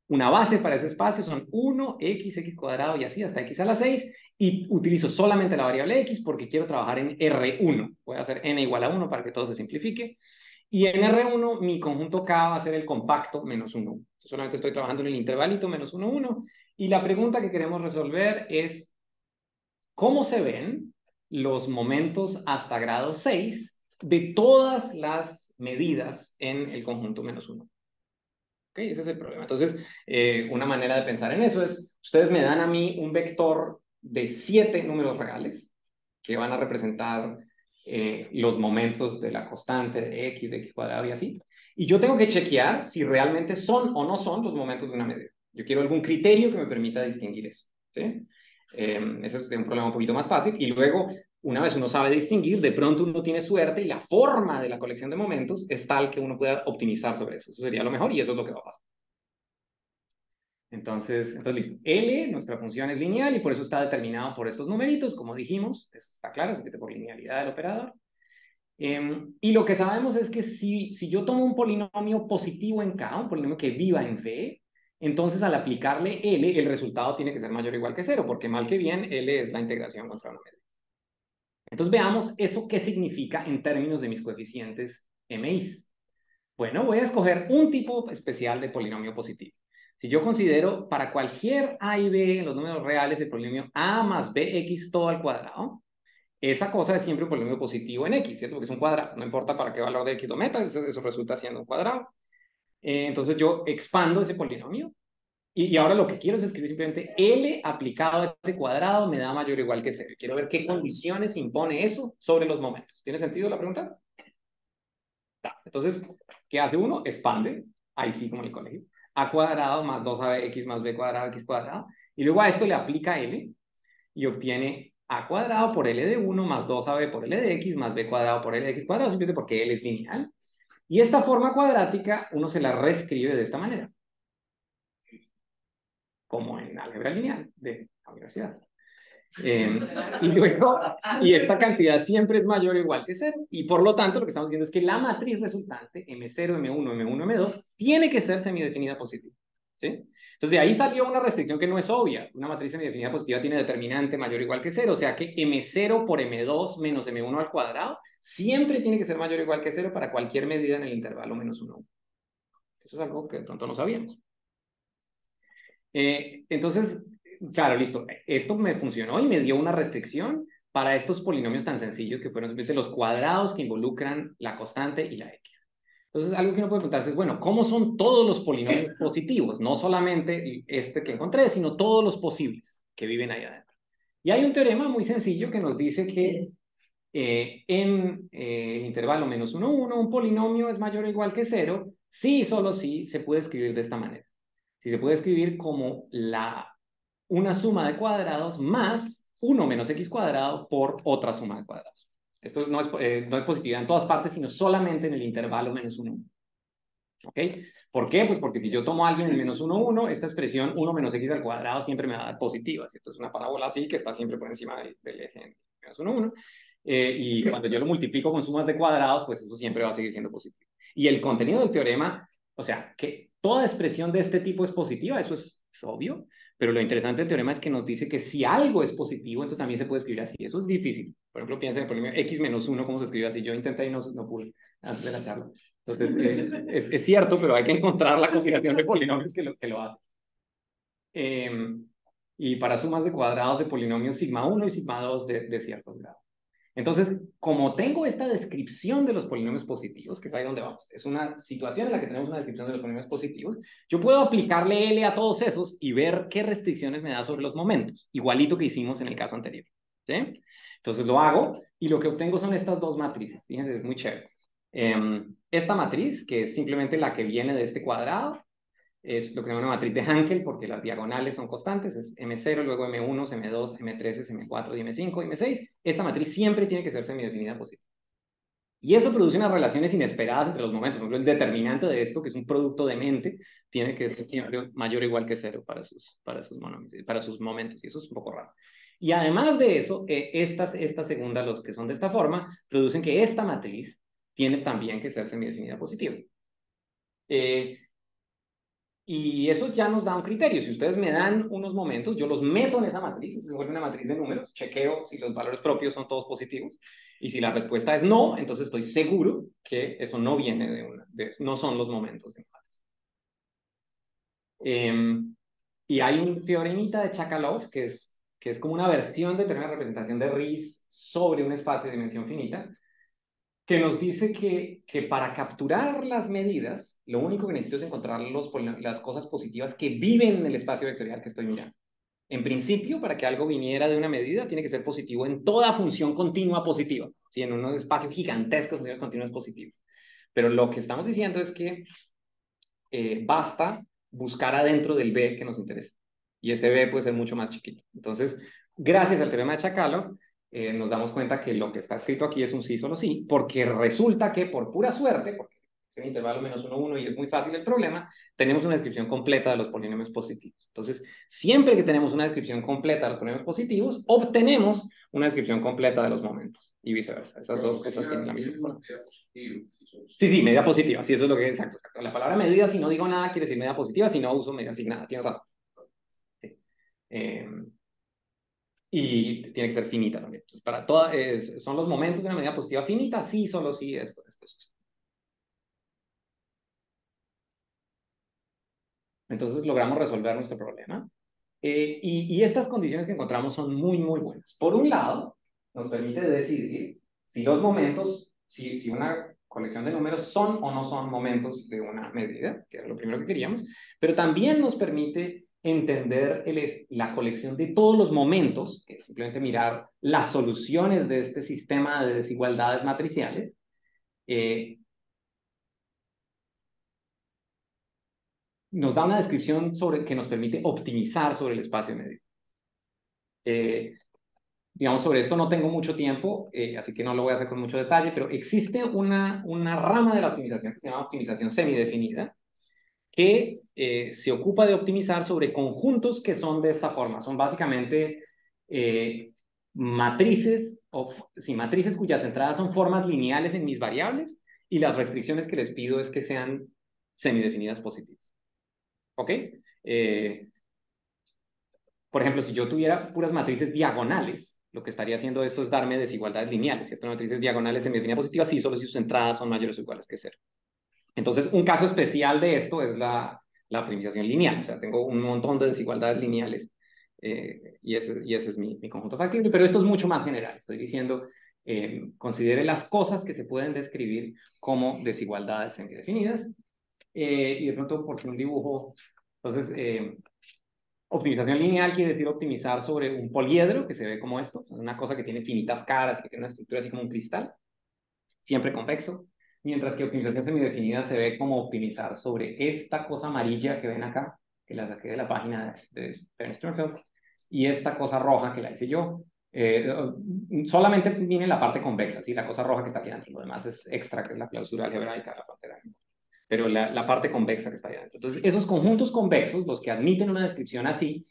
Una base para ese espacio son 1, x cuadrado y así hasta x a la 6, y utilizo solamente la variable x porque quiero trabajar en R1. Voy a hacer n igual a 1 para que todo se simplifique. Y en R1 mi conjunto K va a ser el compacto menos 1. Solamente estoy trabajando en el intervalito menos 1, 1. Y la pregunta que queremos resolver es, ¿cómo se ven los momentos hasta grado 6 de todas las medidas en el conjunto menos 1? ¿Okay? Ese es el problema. Entonces, una manera de pensar en eso es, ustedes me dan a mí un vector de 7 números reales que van a representar los momentos de la constante de x cuadrado y así. Y yo tengo que chequear si realmente son o no son los momentos de una medida. Yo quiero algún criterio que me permita distinguir eso. ¿Sí? Ese es un problema un poquito más fácil. Y luego, una vez uno sabe distinguir, de pronto uno tiene suerte y la forma de la colección de momentos es tal que uno pueda optimizar sobre eso. Eso sería lo mejor y eso es lo que va a pasar. Entonces listo. L, nuestra función es lineal y por eso está determinado por estos numeritos, como dijimos. Eso está claro, es por linealidad del operador. Y lo que sabemos es que si yo tomo un polinomio positivo en K, un polinomio que viva en V, entonces al aplicarle L, el resultado tiene que ser mayor o igual que 0, porque mal que bien, L es la integración contra una medida. Entonces veamos eso qué significa en términos de mis coeficientes MIs. Bueno, voy a escoger un tipo especial de polinomio positivo. Si yo considero para cualquier A y B en los números reales el polinomio A más BX todo al cuadrado, esa cosa es siempre un polinomio positivo en X, ¿cierto? Porque es un cuadrado, no importa para qué valor de X lo meta, eso resulta siendo un cuadrado. Entonces yo expando ese polinomio y ahora lo que quiero es escribir simplemente L aplicado a ese cuadrado me da mayor o igual que 0. Quiero ver qué condiciones impone eso sobre los momentos. ¿Tiene sentido la pregunta? Entonces, ¿qué hace uno? Expande, ahí sí como en el colegio, a cuadrado más 2ab más b cuadrado x cuadrado, y luego a esto le aplica L y obtiene a cuadrado por L de 1 más 2ab por L de x más b cuadrado por L de x cuadrado, simplemente porque L es lineal. Y esta forma cuadrática uno se la reescribe de esta manera, como en álgebra lineal de la universidad. Y luego, y esta cantidad siempre es mayor o igual que 0, y por lo tanto lo que estamos diciendo es que la matriz resultante, M0, M1, M1, M2, tiene que ser semidefinida positiva. ¿Sí? Entonces de ahí salió una restricción que no es obvia. Una matriz semidefinida positiva tiene determinante mayor o igual que 0, o sea que M0 por M2 menos M1 al cuadrado siempre tiene que ser mayor o igual que 0 para cualquier medida en el intervalo menos 1. Eso es algo que de pronto no sabíamos. Entonces, claro, listo. Esto me funcionó y me dio una restricción para estos polinomios tan sencillos que fueron simplemente los cuadrados que involucran la constante y la x. Entonces, algo que uno puede preguntarse es, bueno, ¿cómo son todos los polinomios positivos? No solamente este que encontré, sino todos los posibles que viven ahí adentro. Y hay un teorema muy sencillo que nos dice que en el intervalo menos 1, 1, un polinomio es mayor o igual que 0, sí y solo si se puede escribir de esta manera. Si se puede escribir como una suma de cuadrados más 1 menos x cuadrado por otra suma de cuadrados. Esto no es positividad en todas partes, sino solamente en el intervalo menos 1, 1. ¿Ok? ¿Por qué? Pues porque si yo tomo algo en el menos 1, 1, esta expresión 1 menos x al cuadrado siempre me va a dar positiva. ¿Cierto? Es una parábola así que está siempre por encima del eje menos 1, 1. Y cuando yo lo multiplico con sumas de cuadrados, pues eso siempre va a seguir siendo positivo. Y el contenido del teorema, o sea, que toda expresión de este tipo es positiva, eso es obvio, pero lo interesante del teorema es que nos dice que si algo es positivo, entonces también se puede escribir así. Eso es difícil. Por ejemplo, piensa en el polinomio x menos 1, ¿cómo se escribe así? Yo intenté y no pude antes de la charla. Entonces, es cierto, pero hay que encontrar la combinación de polinomios que lo hace. Y para sumas de cuadrados de polinomios sigma 1 y sigma 2 de ciertos grados. Entonces, como tengo esta descripción de los polinomios positivos, que es ahí donde vamos, es una situación en la que tenemos una descripción de los polinomios positivos, yo puedo aplicarle L a todos esos y ver qué restricciones me da sobre los momentos, igualito que hicimos en el caso anterior. ¿Sí? Entonces lo hago y lo que obtengo son estas dos matrices. Fíjense, es muy chévere. Esta matriz, que es simplemente la que viene de este cuadrado, es lo que se llama una matriz de Hankel, porque las diagonales son constantes, es M0, luego M1, M2, M3, M4, y M5, y M6. Esta matriz siempre tiene que ser semidefinida positiva. Y eso produce unas relaciones inesperadas entre los momentos. Por ejemplo, el determinante de esto, que es un producto de mente, tiene que ser siempre mayor o igual que 0 para sus momentos, y eso es un poco raro. Y además de eso, esta segunda, los que son de esta forma, producen que esta matriz tiene también que ser semidefinida positiva. Y eso ya nos da un criterio. Si ustedes me dan unos momentos, yo los meto en esa matriz, se vuelve una matriz de números, chequeo si los valores propios son todos positivos. Y si la respuesta es no, entonces estoy seguro que eso no viene no son los momentos de una matriz. Y hay un teoremita de Chakalov que es como una versión de tener una representación de Riesz sobre un espacio de dimensión finita, que nos dice que para capturar las medidas, lo único que necesito es encontrar las cosas positivas que viven en el espacio vectorial que estoy mirando. En principio, para que algo viniera de una medida, tiene que ser positivo en toda función continua positiva. ¿Sí? En un espacio gigantesco de funciones continuas positivas. Pero lo que estamos diciendo es que basta buscar adentro del B que nos interesa. Y ese B puede ser mucho más chiquito. Entonces, gracias al teorema de Chakalov, nos damos cuenta que lo que está escrito aquí es un sí solo sí, porque resulta que por pura suerte, porque es el intervalo menos 1, 1 y es muy fácil el problema, tenemos una descripción completa de los polinomios positivos. Entonces, siempre que tenemos una descripción completa de los polinomios positivos, obtenemos una descripción completa de los momentos y viceversa. Esas dos cosas tienen la misma forma. Sí, sí, medida positiva, sí, eso es lo que es exacto, exacto. La palabra medida, si no digo nada, quiere decir medida positiva, si no uso medida asignada, tienes razón. Sí. Y tiene que ser finita también. Entonces, para todas, son los momentos de una medida positiva finita, sí, solo sí, esto. Entonces logramos resolver nuestro problema. Y estas condiciones que encontramos son muy, muy buenas. Por un lado, nos permite decidir si los momentos, si una colección de números son o no son momentos de una medida, que era lo primero que queríamos, pero también nos permite entender la colección de todos los momentos, que es simplemente mirar las soluciones de este sistema de desigualdades matriciales, nos da una descripción que nos permite optimizar sobre el espacio medio. Digamos, sobre esto no tengo mucho tiempo, así que no lo voy a hacer con mucho detalle, pero existe una rama de la optimización que se llama optimización semidefinida, que se ocupa de optimizar sobre conjuntos que son de esta forma. Son básicamente matrices cuyas entradas son formas lineales en mis variables y las restricciones que les pido es que sean semidefinidas positivas. ¿Ok? Por ejemplo, si yo tuviera puras matrices diagonales, lo que estaría haciendo esto es darme desigualdades lineales, ¿cierto? Matrices diagonales semidefinidas positivas, sí, solo si sus entradas son mayores o iguales que 0. Entonces, un caso especial de esto es la optimización lineal. O sea, tengo un montón de desigualdades lineales y ese es mi conjunto factible, pero esto es mucho más general. Estoy diciendo, considere las cosas que se pueden describir como desigualdades semidefinidas. Y de pronto, porque un dibujo, entonces, optimización lineal quiere decir optimizar sobre un poliedro que se ve como esto, una cosa que tiene finitas caras, que tiene una estructura así como un cristal, siempre convexo, mientras que optimización semidefinida se ve como optimizar sobre esta cosa amarilla que ven acá, que la saqué de la página de Bernd Sternfeld, y esta cosa roja que la hice yo. Solamente viene la parte convexa, ¿sí? La cosa roja que está aquí adentro, lo demás es extra, que es la clausura algebraica, la frontera. Pero la parte convexa que está ahí adentro. Entonces, esos conjuntos convexos, los que admiten una descripción así,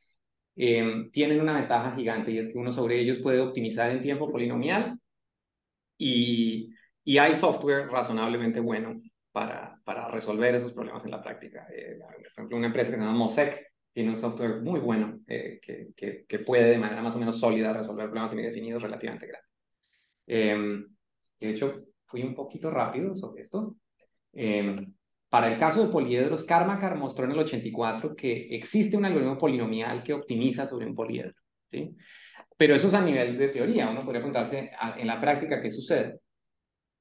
tienen una ventaja gigante y es que uno sobre ellos puede optimizar en tiempo polinomial y hay software razonablemente bueno para resolver esos problemas en la práctica. Por ejemplo, una empresa que se llama Mosaic tiene un software muy bueno que puede de manera más o menos sólida resolver problemas semidefinidos relativamente grandes. De hecho, fui un poquito rápido sobre esto. Para el caso de poliedros, Karmakar mostró en el 84 que existe un algoritmo polinomial que optimiza sobre un poliedro, ¿sí? Pero eso es a nivel de teoría. Uno podría preguntarse en la práctica qué sucede.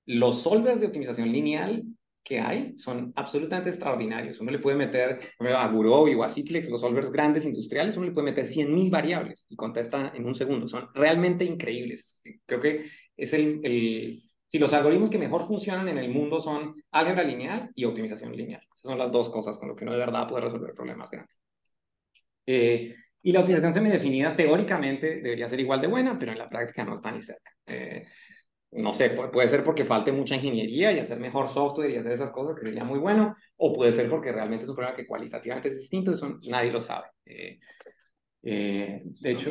Los solvers de optimización lineal que hay son absolutamente extraordinarios. Uno le puede meter a Gurov y a Citlex, los solvers grandes industriales, uno le puede meter 100.000 variables y contesta en un segundo. Son realmente increíbles. Creo que es si los algoritmos que mejor funcionan en el mundo son álgebra lineal y optimización lineal. Esas son las dos cosas con lo que uno de verdad puede resolver problemas grandes. Y la optimización semidefinida teóricamente debería ser igual de buena, pero en la práctica no está ni cerca. No sé, puede ser porque falte mucha ingeniería y hacer mejor software y hacer esas cosas que sería muy bueno, o puede ser porque realmente es un problema que cualitativamente es distinto, eso nadie lo sabe. De hecho,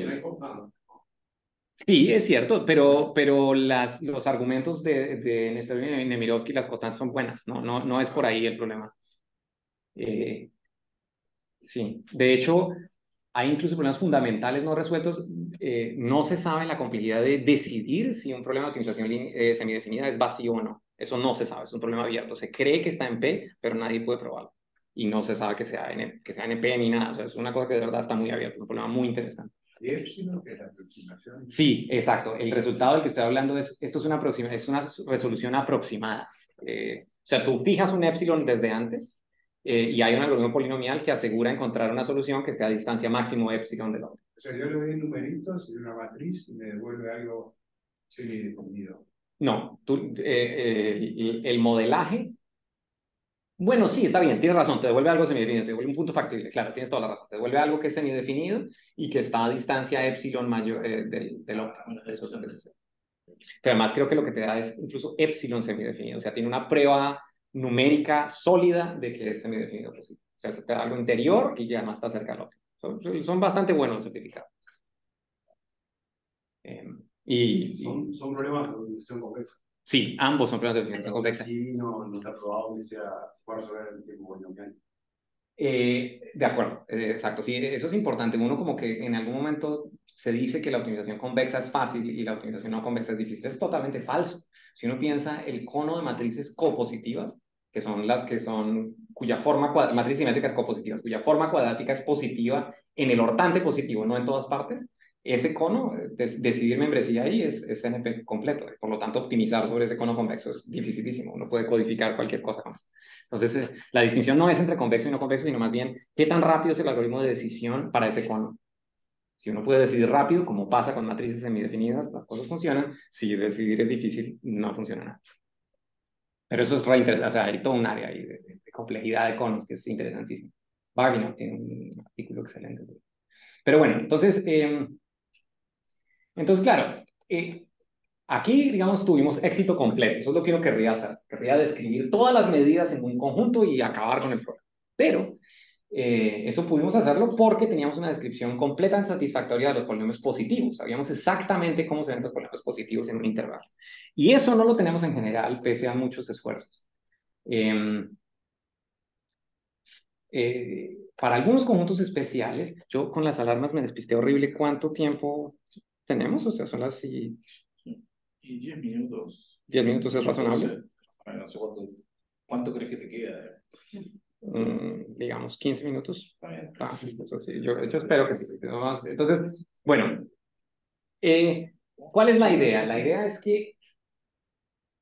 sí, es cierto, pero los argumentos de Nestor y Nemirovsky, las constantes son buenas, no es por ahí el problema. Sí, de hecho, hay incluso problemas fundamentales no resueltos. No se sabe la complejidad de decidir si un problema de optimización semidefinida es vacío o no. Eso no se sabe, es un problema abierto. Se cree que está en P, pero nadie puede probarlo. Y no se sabe que sea en P ni nada. O sea, es una cosa que de verdad está muy abierta, un problema muy interesante. ¿Y epsilon que es la aproximación? Sí, exacto. El resultado del que estoy hablando esto es una resolución aproximada. O sea, tú fijas un epsilon desde antes y hay un algoritmo polinomial que asegura encontrar una solución que esté a distancia máximo epsilon del otro. O sea, yo le doy numeritos y una matriz y me devuelve algo semidefinido. No, el modelaje. Bueno, sí, está bien, tienes razón, te devuelve algo semidefinido, te devuelve un punto factible, claro, tienes toda la razón, te devuelve algo que es semidefinido y que está a distancia epsilon mayor del otro. Eso es lo que sucede. Pero además creo que lo que te da es incluso epsilon semidefinido, o sea, tiene una prueba numérica sólida de que es semidefinido positivo. O sea, se te da algo interior y ya más está cerca del óptimo. Son bastante buenos los certificados. Son problemas de optimización compleja. Sí, ambos son problemas de optimización compleja. Sí, no está probado que se pueda resolver en tiempo polinomial. De acuerdo, exacto. Sí, eso es importante. Uno como que en algún momento se dice que la optimización convexa es fácil y la optimización no convexa es difícil. Es totalmente falso. Si uno piensa el cono de matrices copositivas, que son las que son, cuya forma, matrices simétricas copositivas, cuya forma cuadrática es positiva en el ortante positivo, no en todas partes, ese cono, decidir membresía ahí es NP completo. Por lo tanto, optimizar sobre ese cono convexo es dificilísimo. Uno puede codificar cualquier cosa con eso. Entonces, la distinción no es entre convexo y no convexo, sino más bien qué tan rápido es el algoritmo de decisión para ese cono. Si uno puede decidir rápido, como pasa con matrices semidefinidas, las cosas funcionan. Si decidir es difícil, no funciona nada. Pero eso es reinteresante. O sea, hay todo un área ahí de complejidad de conos que es interesantísimo. Wagner tiene un artículo excelente. Pero bueno, entonces claro, aquí, digamos, tuvimos éxito completo. Eso es lo que uno querría hacer. Querría describir todas las medidas en un conjunto y acabar con el problema. Pero eso pudimos hacerlo porque teníamos una descripción completamente satisfactoria de los polinomios positivos. Sabíamos exactamente cómo se ven los polinomios positivos en un intervalo. Y eso no lo tenemos en general, pese a muchos esfuerzos. Para algunos conjuntos especiales, yo con las alarmas me despisté horrible. ¿Cuánto tiempo tenemos? O sea, son las... Y 10 minutos. 10 minutos es razonable. No sé cuánto crees que te queda. Digamos 15 minutos. Está bien. Eso sí, yo espero que sí. Entonces, bueno, ¿cuál es la idea? La idea es que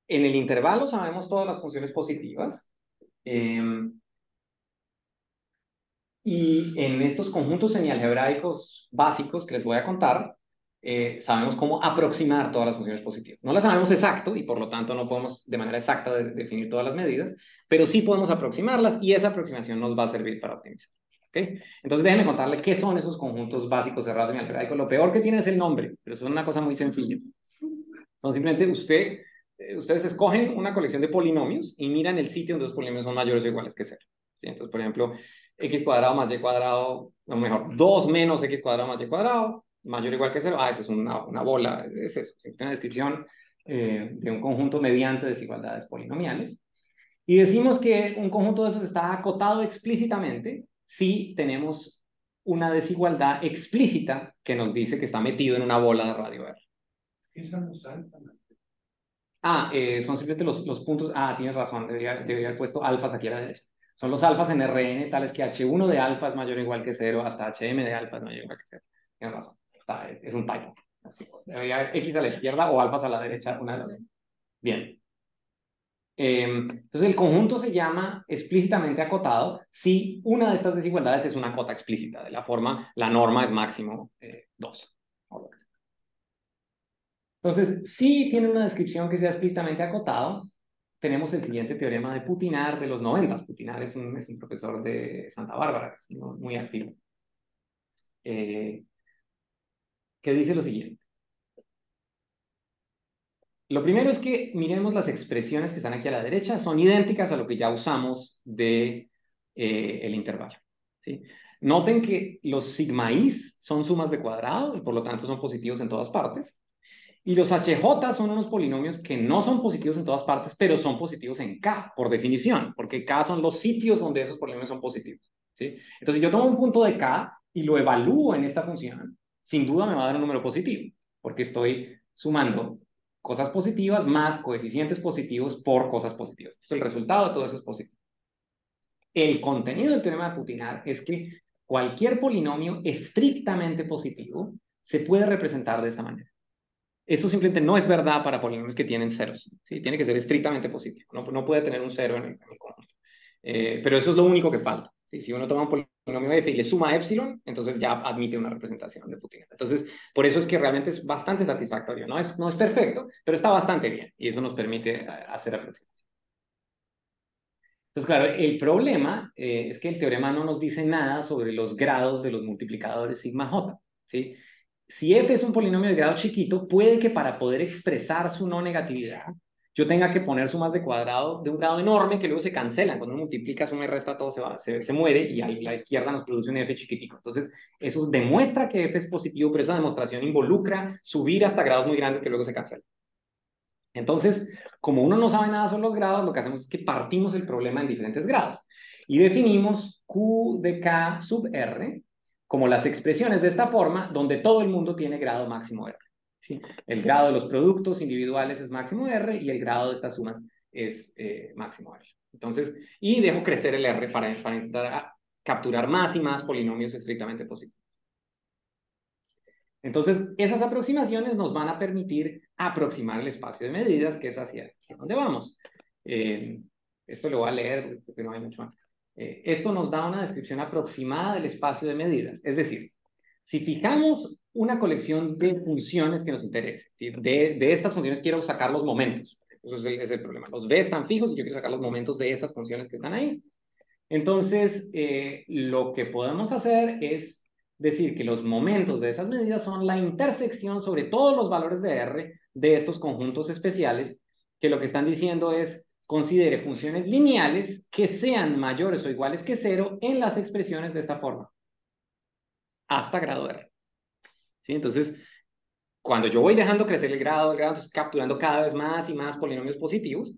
en el intervalo sabemos todas las funciones positivas. Y en estos conjuntos semialgebraicos básicos que les voy a contar, sabemos cómo aproximar todas las funciones positivas. No las sabemos exacto y por lo tanto no podemos de manera exacta definir todas las medidas, pero sí podemos aproximarlas y esa aproximación nos va a servir para optimizar. ¿Okay? Entonces déjenme contarle qué son esos conjuntos básicos cerrados semialgebraicos. Lo peor que tiene es el nombre, pero son una cosa muy sencilla. Son simplemente ustedes escogen una colección de polinomios y miran el sitio donde los polinomios son mayores o iguales que 0. ¿Sí? Entonces, por ejemplo, x cuadrado más y cuadrado, o mejor, 2 menos x cuadrado más y cuadrado, mayor o igual que 0. Eso es una bola, es eso. Es una descripción de un conjunto mediante desigualdades polinomiales. Y decimos que un conjunto de esos está acotado explícitamente si tenemos una desigualdad explícita que nos dice que está metido en una bola de radio R. ¿Qué son los alfas? Son simplemente los puntos. Tienes razón, debería haber puesto alfas aquí a la derecha. Son los alfas en Rn, tales que h1 de alfa es mayor o igual que 0, hasta hm de alfa es mayor o igual que 0. Tienes razón, es un typo. Debería haber x a la izquierda o alfas a la derecha, una de las dos. Bien. Entonces el conjunto se llama explícitamente acotado si una de estas desigualdades es una cota explícita, de la forma, la norma es máximo 2. O lo que sea. Entonces, si tiene una descripción que sea explícitamente acotado, tenemos el siguiente teorema de Putinar de los 90. Putinar es un profesor de Santa Bárbara, muy activo, que dice lo siguiente. Lo primero es que miremos las expresiones que están aquí a la derecha, son idénticas a lo que ya usamos de el intervalo. ¿Sí? Noten que los sigma i's son sumas de cuadrado y por lo tanto son positivos en todas partes. Y los HJ son unos polinomios que no son positivos en todas partes, pero son positivos en K, por definición, porque K son los sitios donde esos polinomios son positivos. ¿Sí? Entonces, yo tomo un punto de K y lo evalúo en esta función, sin duda me va a dar un número positivo, porque estoy sumando cosas positivas más coeficientes positivos por cosas positivas. Entonces, el resultado de todo eso es positivo. El contenido del teorema de Putinar es que cualquier polinomio estrictamente positivo se puede representar de esa manera. Eso simplemente no es verdad para polinomios que tienen ceros. ¿Sí? Tiene que ser estrictamente positivo. No puede tener un cero en el conjunto. Pero eso es lo único que falta. ¿Sí? Si uno toma un polinomio f y le suma epsilon, entonces ya admite una representación de Putinar. Entonces, por eso es que realmente es bastante satisfactorio. No es perfecto, pero está bastante bien. Y eso nos permite hacer aproximación. Entonces, claro, el problema es que el teorema no nos dice nada sobre los grados de los multiplicadores sigma j. ¿Sí? Si f es un polinomio de grado chiquito, puede que para poder expresar su no negatividad, yo tenga que poner sumas de cuadrado de un grado enorme que luego se cancelan. Cuando uno multiplica, suma y resta, todo se muere y a la izquierda nos produce un f chiquitico. Entonces, eso demuestra que f es positivo, pero esa demostración involucra subir hasta grados muy grandes que luego se cancelan. Entonces, como uno no sabe nada sobre los grados, lo que hacemos es que partimos el problema en diferentes grados y definimos Q de K sub R como las expresiones de esta forma donde todo el mundo tiene grado máximo R. ¿Sí? El grado de los productos individuales es máximo R y el grado de esta suma es máximo R. Entonces, y dejo crecer el R para intentar capturar más y más polinomios estrictamente positivos. Entonces, esas aproximaciones nos van a permitir aproximar el espacio de medidas, que es hacia dónde vamos. Esto lo voy a leer porque no hay mucho más. Esto nos da una descripción aproximada del espacio de medidas. Es decir, si fijamos una colección de funciones que nos interese, ¿sí? de estas funciones quiero sacar los momentos. Eso es el problema. Los B están fijos y yo quiero sacar los momentos de esas funciones que están ahí. Entonces, lo que podemos hacer es decir que los momentos de esas medidas son la intersección sobre todos los valores de R de estos conjuntos especiales, que lo que están diciendo es considere funciones lineales que sean mayores o iguales que 0 en las expresiones de esta forma, hasta grado R. ¿Sí? Entonces, cuando yo voy dejando crecer el grado, entonces capturando cada vez más y más polinomios positivos,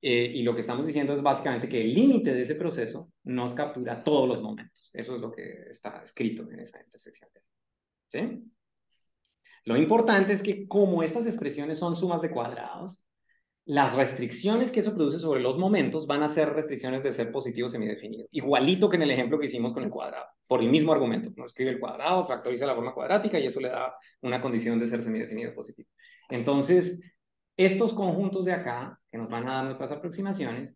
y lo que estamos diciendo es básicamente que el límite de ese proceso nos captura todos los momentos. Eso es lo que está escrito en esa intersección. ¿Sí? Lo importante es que como estas expresiones son sumas de cuadrados, las restricciones que eso produce sobre los momentos van a ser restricciones de ser positivo semidefinido. Igualito que en el ejemplo que hicimos con el cuadrado, por el mismo argumento. Uno escribe el cuadrado, factoriza la forma cuadrática y eso le da una condición de ser semidefinido positivo. Entonces, estos conjuntos de acá, que nos van a dar nuestras aproximaciones,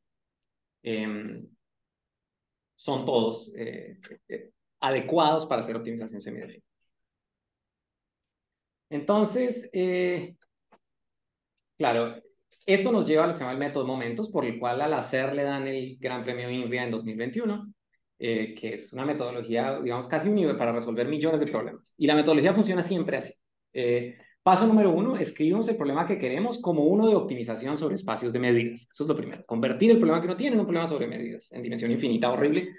son todos adecuados para hacer optimización semidefinida. Entonces, claro, esto nos lleva a lo que se llama el método de momentos, por el cual al hacer le dan el Gran Premio INRIA en 2021, que es una metodología, digamos, casi universal para resolver millones de problemas. Y la metodología funciona siempre así. Paso número 1, escribimos el problema que queremos como uno de optimización sobre espacios de medidas. Eso es lo primero. Convertir el problema que uno tiene en un problema sobre medidas, en dimensión infinita, horrible.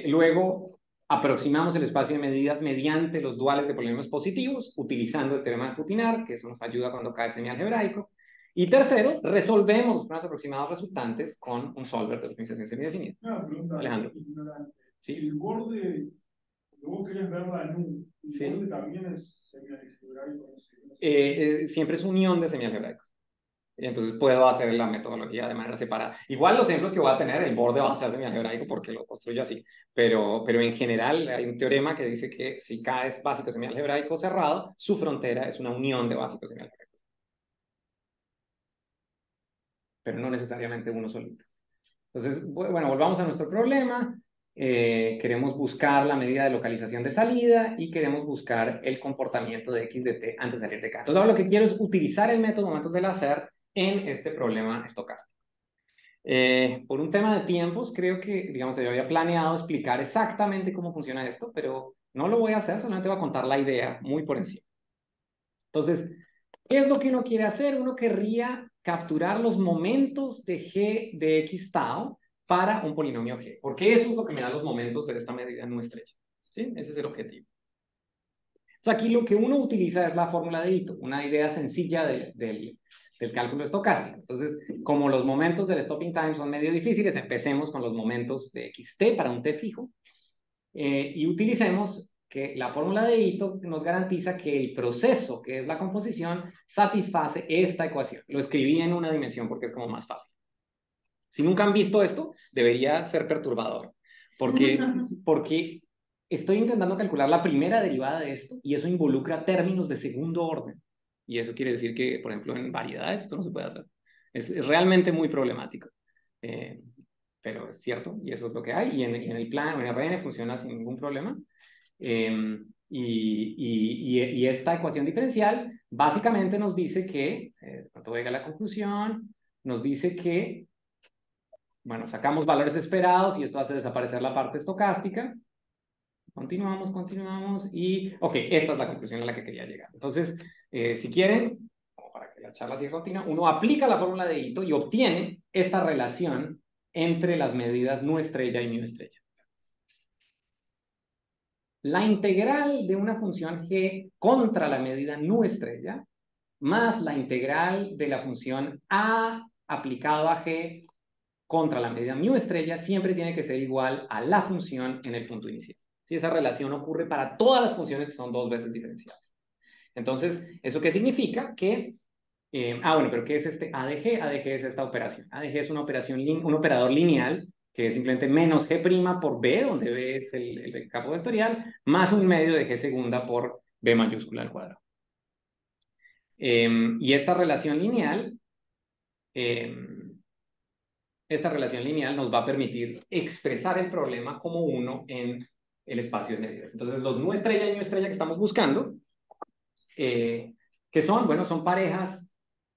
Luego, aproximamos el espacio de medidas mediante los duales de polinomios positivos, utilizando el teorema de Putinar, que eso nos ayuda cuando cae semialgebraico. Y tercero, resolvemos los problemas aproximados resultantes con un solver de optimización semidefinida. Una pregunta, Alejandro. ignorante. ¿Sí? El borde, que vos querés ver la NU, el Sí. borde también es semialgebraico. Siempre es unión de semialgebraicos. Entonces puedo hacer la metodología de manera separada. Igual los ejemplos que voy a tener, el borde va a ser semialgebraico porque lo construyo así. Pero en general hay un teorema que dice que si K es básico semialgebraico cerrado, su frontera es una unión de básicos semialgebraicos. Pero no necesariamente uno solito. Entonces, bueno, volvamos a nuestro problema. Queremos buscar la medida de localización de salida y queremos buscar el comportamiento de x de t antes de salir de K. Entonces, ahora lo que quiero es utilizar el método momentos del hacer en este problema estocástico. Por un tema de tiempos, creo que, digamos, yo había planeado explicar exactamente cómo funciona esto, pero no lo voy a hacer, solamente voy a contar la idea muy por encima. Entonces, ¿qué es lo que uno quiere hacer? Uno querría capturar los momentos de g de x tau para un polinomio g, porque eso es lo que me da los momentos de esta medida no estrecha. ¿Sí? Ese es el objetivo. Entonces, aquí lo que uno utiliza es la fórmula de Ito, una idea sencilla del cálculo estocástico. Entonces, como los momentos del stopping time son medio difíciles, empecemos con los momentos de xt para un t fijo y utilicemos que la fórmula de Ito nos garantiza que el proceso, que es la composición, satisface esta ecuación. Lo escribí en una dimensión porque es como más fácil. Si nunca han visto esto, debería ser perturbador, porque estoy intentando calcular la primera derivada de esto y eso involucra términos de segundo orden. Y eso quiere decir que, por ejemplo, en variedades esto no se puede hacer. Es realmente muy problemático. Pero es cierto, y eso es lo que hay. Y en el plan, en RN funciona sin ningún problema. Y esta ecuación diferencial básicamente nos dice que, cuando llega a la conclusión, nos dice que, bueno, sacamos valores esperados y esto hace desaparecer la parte estocástica. Continuamos y, ok, esta es la conclusión a la que quería llegar. Entonces, si quieren, como para que la charla sigue continua, uno aplica la fórmula de Ito y obtiene esta relación entre las medidas nu estrella y mu estrella. La integral de una función g contra la medida nu estrella más la integral de la función a aplicado a g contra la medida mu estrella siempre tiene que ser igual a la función en el punto inicial. ¿Sí? Esa relación ocurre para todas las funciones que son dos veces diferenciables. Entonces, ¿eso qué significa? Que, bueno, pero ¿qué es este ADG? ADG es esta operación. ADG es una operación, un operador lineal que es simplemente menos G' por B, donde B es el campo vectorial, más un medio de G segunda por B mayúscula al cuadrado. Y esta relación lineal nos va a permitir expresar el problema como uno en el espacio de medidas. Entonces, los nu estrella y mu estrella que estamos buscando, que son, bueno, son parejas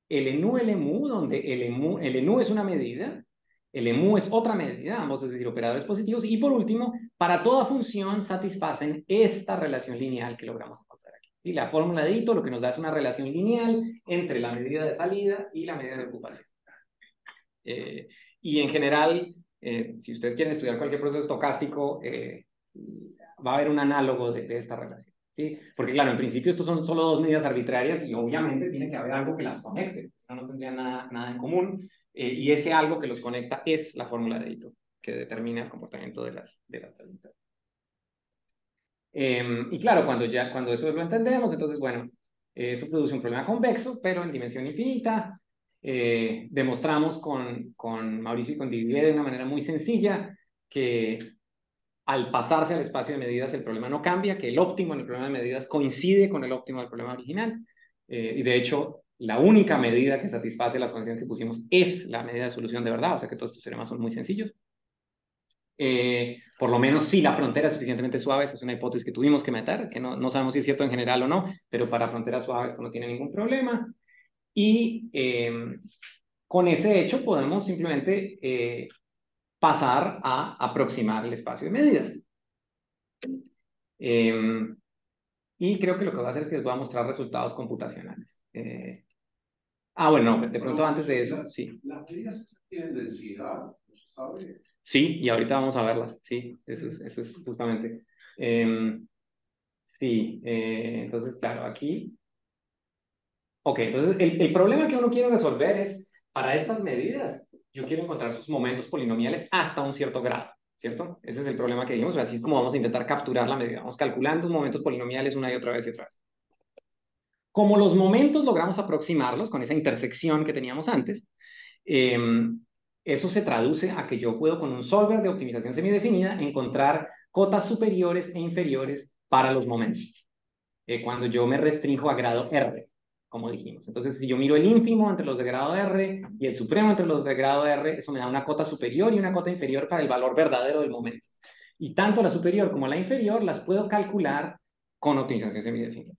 LNU, donde LNU es una medida, LMU es otra medida, ambos es decir, operadores positivos, y por último, para toda función satisfacen esta relación lineal que logramos encontrar aquí. Y la fórmula de Ito lo que nos da es una relación lineal entre la medida de salida y la medida de ocupación. Y en general, si ustedes quieren estudiar cualquier proceso estocástico, va a haber un análogo de esta relación. ¿Sí? Porque claro, en principio estos son solo dos medidas arbitrarias y obviamente tiene que haber algo que las conecte, si no, no tendrían nada en común, y ese algo que los conecta es la fórmula de Ito, que determina el comportamiento de las salidas. Y claro, cuando eso lo entendemos, entonces, bueno, eso produce un problema convexo, pero en dimensión infinita. Demostramos con Mauricio y con Didier de una manera muy sencilla que al pasarse al espacio de medidas el problema no cambia, que el óptimo en el problema de medidas coincide con el óptimo del problema original, y de hecho la única medida que satisface las condiciones que pusimos es la medida de solución de verdad, o sea que todos estos teoremas son muy sencillos. Por lo menos si la frontera es suficientemente suave, esa es una hipótesis que tuvimos que meter, que no sabemos si es cierto en general o no, pero para fronteras suaves esto no tiene ningún problema. Y con ese hecho podemos simplemente pasar a aproximar el espacio de medidas. Y creo que lo que voy a hacer es que les voy a mostrar resultados computacionales. Bueno, de pronto antes de eso, sí. ¿Las medidas tienen densidad? ¿No se sabe? Sí, y ahorita vamos a verlas, sí, eso es justamente. Sí, entonces, claro, aquí. Ok, entonces el problema que uno quiere resolver es, para estas medidas, yo quiero encontrar sus momentos polinomiales hasta un cierto grado, ¿cierto? Ese es el problema que dijimos, así es como vamos a intentar capturar la medida. Vamos calculando momentos polinomiales una y otra vez y otra vez. Como los momentos logramos aproximarlos con esa intersección que teníamos antes, eso se traduce a que yo puedo con un solver de optimización semidefinida encontrar cotas superiores e inferiores para los momentos, cuando yo me restringo a grado R, como dijimos. Entonces, si yo miro el ínfimo entre los de grado R y el supremo entre los de grado R, eso me da una cota superior y una cota inferior para el valor verdadero del momento. Y tanto la superior como la inferior las puedo calcular con optimización semidefinida.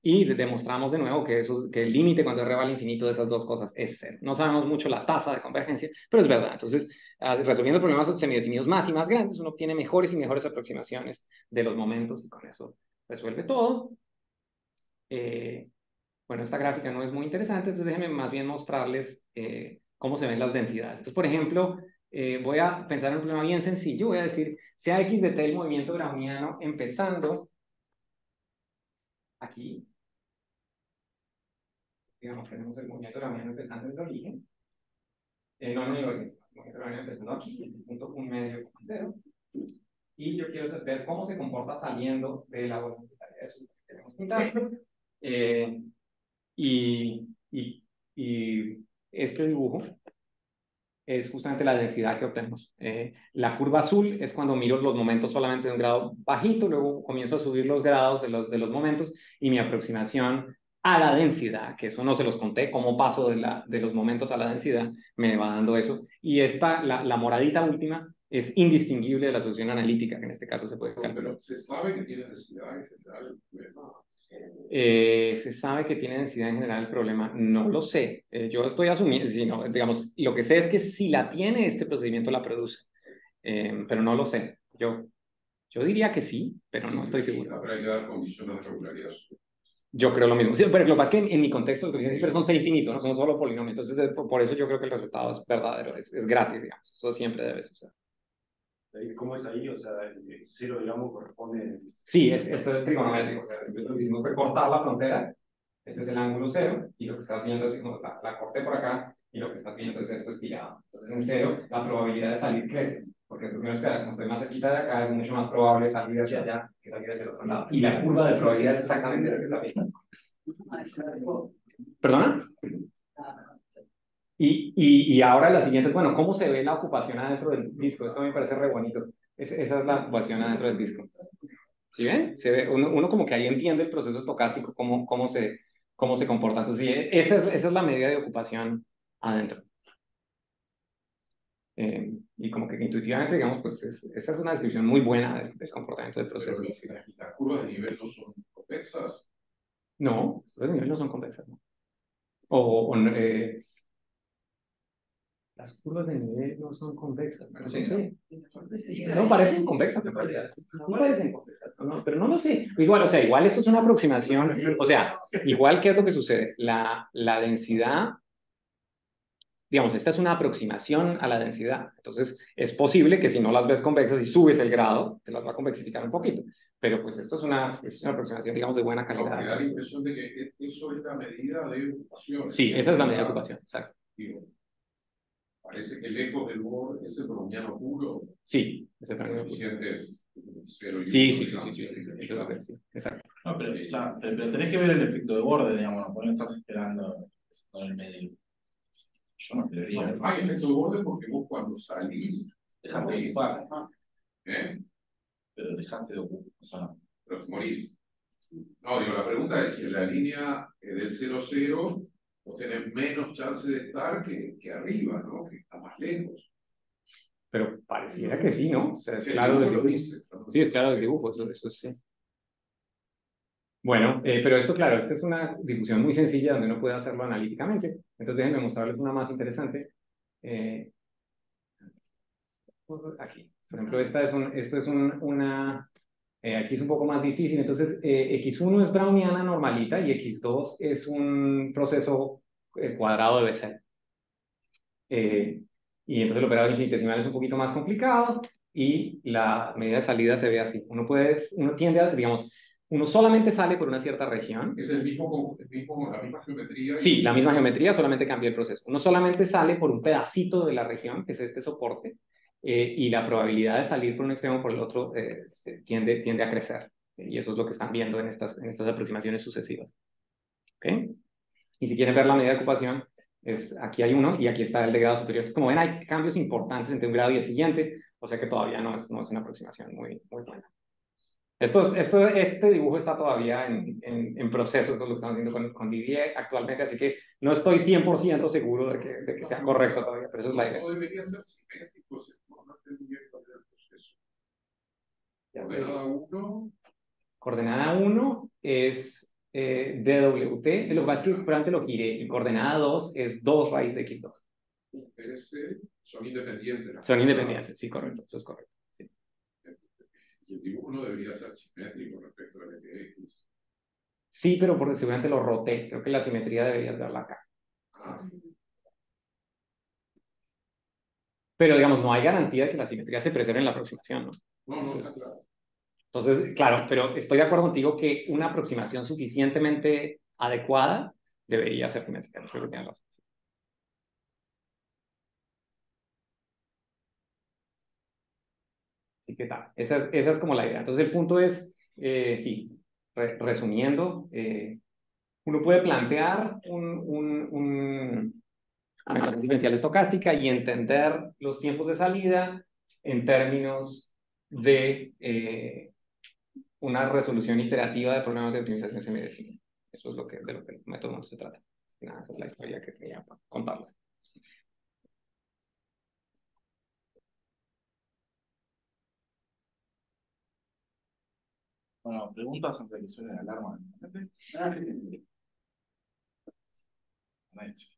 Y demostramos de nuevo que el límite cuando R va al infinito de esas dos cosas es 0. No sabemos mucho la tasa de convergencia, pero es verdad. Entonces, resolviendo problemas semidefinidos más y más grandes, uno obtiene mejores y mejores aproximaciones de los momentos y con eso resuelve todo. Bueno, esta gráfica no es muy interesante, entonces déjenme más bien mostrarles cómo se ven las densidades. Entonces, por ejemplo, voy a pensar en un problema bien sencillo. Voy a decir, sea X de T el movimiento browniano empezando aquí. Digamos, tenemos el movimiento browniano empezando en el origen. No en el origen, el movimiento browniano empezando aquí, en el punto 1,5,0. Y yo quiero ver cómo se comporta saliendo de la voluntad. Eso queremos pintar. Y este dibujo es justamente la densidad que obtenemos. La curva azul es cuando miro los momentos solamente de un grado bajito, luego comienzo a subir los grados de los momentos y mi aproximación a la densidad, que eso no se los conté, cómo paso de los momentos a la densidad, me va dando eso. Y la moradita última es indistinguible de la solución analítica, que en este caso se puede calcular. Pero se sabe que tiene densidad en general. Se sabe que tiene densidad en general el problema, no lo sé. Yo estoy asumiendo, digamos, lo que sé es que si la tiene, este procedimiento la produce, pero no lo sé. Yo diría que sí, pero no estoy seguro. Habrá que dar condiciones de regularidad. Yo creo lo mismo. Sí, pero lo que pasa es que en mi contexto, los coeficientes siempre son C infinito, no son solo polinomios. Entonces, por eso yo creo que el resultado es verdadero, es gratis, digamos. Eso siempre debe suceder. ¿Cómo es ahí? O sea, el cero, digamos, corresponde. Sí, esto es trigonométrico. O sea, decimos que cortar la frontera, este es el ángulo cero, y lo que estás viendo es como la corté por acá, y lo que estás viendo es esto estirado. Entonces, en cero, la probabilidad de salir crece. Porque tú no esperas, como estoy más cerquita de acá, es mucho más probable salir hacia allá que salir hacia el otro lado. Y la curva de probabilidad es exactamente la misma. ¿Perdona? Y ahora la siguiente es, bueno, ¿cómo se ve la ocupación adentro del disco? Esto me parece re bonito. Esa es la ocupación adentro del disco. ¿Sí ven? Se ve, uno como que ahí entiende el proceso estocástico, cómo se comporta. Entonces, sí, esa es la medida de ocupación adentro. Y como que intuitivamente, digamos, pues esa es una descripción muy buena del comportamiento del proceso. Pero las curvas de nivel no son convexas. No, estos niveles no son convexas, ¿no? Las curvas de nivel no son convexas. No sé. No parecen convexas en realidad. No parecen convexas, pero no lo sé. Igual, o sea, igual esto es una aproximación. O sea, igual, ¿qué es lo que sucede? La densidad, digamos, esta es una aproximación a la densidad. Entonces, es posible que si no las ves convexas y subes el grado, te las va a convexificar un poquito. Pero pues esto es una aproximación, digamos, de buena calidad. Me da la impresión de que eso es la medida de ocupación. Sí, esa es la medida de ocupación, exacto. Digo, parece que lejos del borde es el browniano puro. Sí, es el browniano puro. Coeficientes 0 y 1. Sí, eso es lo que sí, exacto. No, pero, o sea, pero tenés que ver el efecto de borde, digamos, no estás esperando en el medio. Yo no esperaría. No hay efecto de borde porque vos cuando salís, Dejaste de ocupar, ¿eh? pero dejaste de ocupar, o sea, Pero morís. No, digo, la pregunta es si en la línea del 0,0 vos tenés menos chance de estar que arriba, ¿no? Que está más lejos. Pero pareciera que sí, ¿no? O sea, es Sí, claro del lo dibujo. dice. Sí, es claro del dibujo, eso sí. Bueno, pero esto, claro, esta es una difusión muy sencilla donde uno puede hacerlo analíticamente. Entonces, déjenme mostrarles una más interesante. Aquí, por ejemplo, aquí es un poco más difícil. Entonces, X1 es browniana normalita y X2 es un proceso cuadrado de Bessel. Y entonces el operador infinitesimal es un poquito más complicado y la medida de salida se ve así. Uno tiende a, digamos, uno solamente sale por una cierta región. Es la misma geometría. Sí, la misma geometría, solamente cambia el proceso. Uno solamente sale por un pedacito de la región, que es este soporte, y la probabilidad de salir por un extremo o por el otro tiende a crecer. Y eso es lo que están viendo en estas aproximaciones sucesivas. ¿Okay? Y si quieren ver la medida de ocupación, aquí hay uno y aquí está el de grado superior. Entonces, como ven, hay cambios importantes entre un grado y el siguiente, o sea que todavía no es una aproximación muy buena. Este dibujo está todavía en proceso, esto es lo que estamos haciendo con Didier actualmente, así que no estoy 100% seguro de que sea correcto todavía, pero eso es la idea. No debería ser simétrico, no entendí bien cuál era el proceso. Coordenada 1 es DWT, lo que pasa es que probablemente lo giré, y coordenada 2 es 2 raíz de X2. Son independientes. Son independientes, sí, correcto, eso es correcto. Sí. Y el dibujo no debería ser simétrico respecto al FX. Sí, pero porque seguramente lo roté. Creo que la simetría deberías verla acá. Pero digamos, no hay garantía de que la simetría se preserve en la aproximación, ¿no? No, está claro. Entonces, claro, pero estoy de acuerdo contigo que una aproximación suficientemente adecuada debería ser simétrica. No creo que tengas razón. Así que tal, esa es como la idea. Entonces el punto es, sí, resumiendo, uno puede plantear una ecuación diferencial estocástica y entender los tiempos de salida en términos de una resolución iterativa de problemas de optimización semidefinida. Eso es de lo que el método se trata. Nada, esa es la historia que quería contarles. bueno, preguntas antes de que suene la alarma.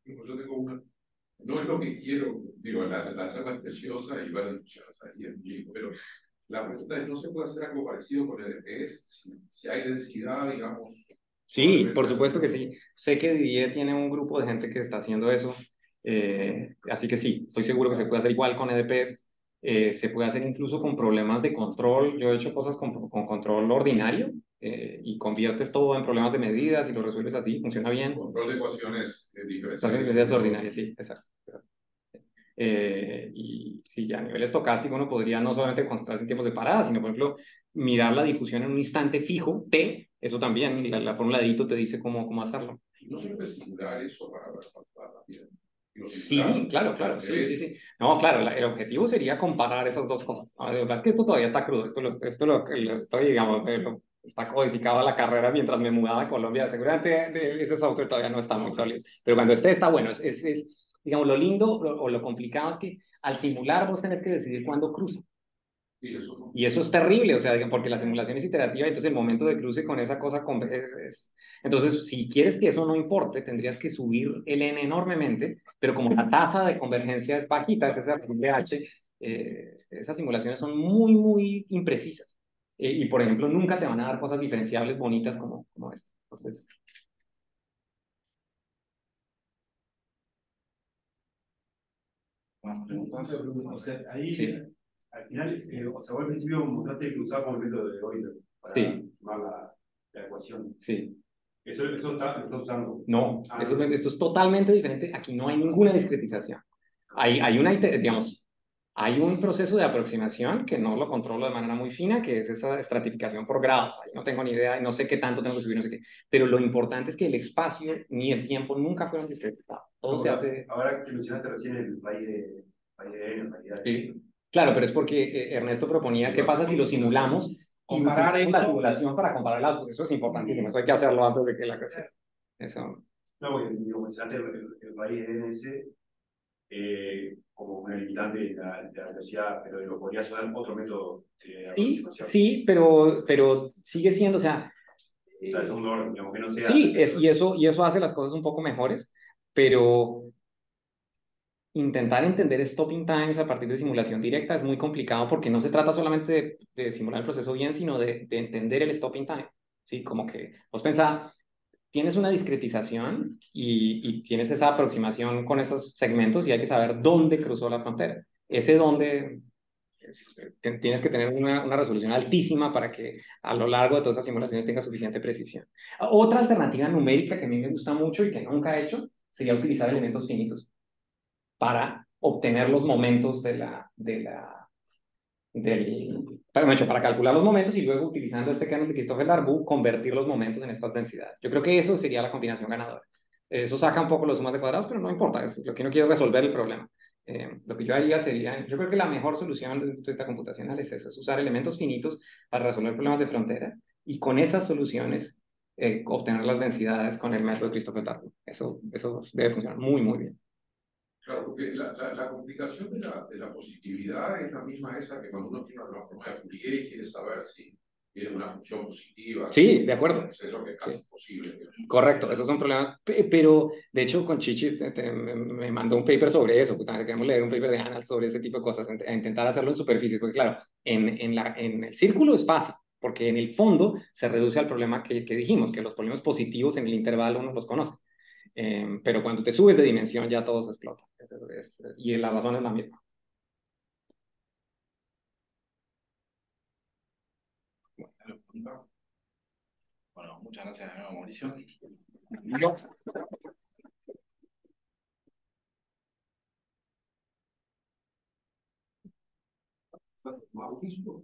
Yo tengo una. No es lo que quiero, digo, la charla es preciosa y va a discusión ahí en vivo, pero la pregunta es, ¿no se puede hacer algo parecido con el EPS? Si hay densidad, digamos, Sí, por supuesto que sí. Sé que Didier tiene un grupo de gente que está haciendo eso. Así que sí, estoy seguro que se puede hacer igual con EDPs. Se puede hacer incluso con problemas de control. Yo he hecho cosas con control ordinario y conviertes todo en problemas de medidas y lo resuelves así, funciona bien. Control de ecuaciones diferenciales. Ecuaciones ordinarias, sí, exacto. Y sí, ya a nivel estocástico uno podría no solamente concentrarse en tiempos de parada, sino, por ejemplo, mirar la difusión en un instante fijo, T, eso también, la fórmula de Ito te dice cómo hacerlo. ¿No sirve simular eso para también? Sí, claro, sí. No, claro, el objetivo sería comparar esas dos cosas. La verdad es que esto todavía está crudo, lo estoy, digamos, está codificado a la carrera mientras me mudaba a Colombia. Seguramente ese software todavía no está muy sólido, pero cuando esté está bueno. Digamos, lo lindo o lo complicado es que al simular vos tenés que decidir cuándo cruza. Sí, eso no. Y eso es terrible, o sea, porque la simulación es iterativa, entonces el momento de cruce con esa cosa... Entonces, si quieres que eso no importe, tendrías que subir el n enormemente, pero como la tasa de convergencia es bajita, es ese H, esas simulaciones son muy imprecisas. Y, por ejemplo, nunca te van a dar cosas diferenciables bonitas como esto. Entonces... Más preguntas. O sea, ahí, Sí. al final, o sea, vos al principio mostraste que usabas el método de Euler para Sí. tomar la ecuación. Sí. Eso lo estás usando. No, esto es totalmente diferente. Aquí no hay ninguna discretización. Digamos, hay un proceso de aproximación que no lo controlo de manera muy fina, que es esa estratificación por grados. Ahí no tengo ni idea y no sé qué tanto tengo que subir, no sé qué. Pero lo importante es que el espacio ni el tiempo nunca fueron discretizados. Todo se hace... Ahora que mencionaste recién el país de N, paridad. Sí. Claro, pero es porque Ernesto proponía qué pasa si lo simulamos y Comparar utilizamos la esto. simulación para comparar el output. Eso es importantísimo. Eso hay que hacerlo antes de que la clase. Eso. No, porque digo, mencionaste el país de NS como una limitante de la velocidad, pero digo, podrías usar otro método de aproximación. Sí, pero sigue siendo, o sea, O sea, segundo orden, digamos, que no sea... sí, y eso hace las cosas un poco mejores, pero intentar entender stopping times a partir de simulación directa es muy complicado porque no se trata solamente de simular el proceso bien, sino de entender el stopping time. Sí, como que vos pensás, tienes una discretización y tienes esa aproximación con esos segmentos y hay que saber dónde cruzó la frontera. Ese dónde tienes que tener una resolución altísima para que a lo largo de todas esas simulaciones tenga suficiente precisión. Otra alternativa numérica que a mí me gusta mucho y que nunca he hecho sería utilizar elementos finitos para obtener los momentos para calcular los momentos y luego utilizando este canon de Christophe-Darboux convertir los momentos en estas densidades. Yo creo que eso sería la combinación ganadora. Eso saca un poco los sumas de cuadrados, pero no importa, lo que no quiero es resolver el problema. Lo que yo haría sería, yo creo que la mejor solución desde el punto de vista computacional es eso, es usar elementos finitos para resolver problemas de frontera y con esas soluciones obtener las densidades con el método de Christophe-Darboux. Eso debe funcionar muy bien. Claro, porque la complicación de la positividad es la misma esa que cuando uno tiene una transforma de Fourier y quiere saber si tiene una función positiva. Sí, de acuerdo. Es eso que es casi imposible. Correcto, esos son problemas. Pero, de hecho, con Chichi me mandó un paper sobre eso. Justamente queremos leer un paper de Annals sobre ese tipo de cosas, a intentar hacerlo en superficie. Porque, claro, en el círculo es fácil, porque en el fondo se reduce al problema que dijimos, que los problemas positivos en el intervalo uno los conoce. Pero cuando te subes de dimensión ya todo se explota. Y la razón es la misma. Bueno, muchas gracias de nuevo, Mauricio. Mauricio.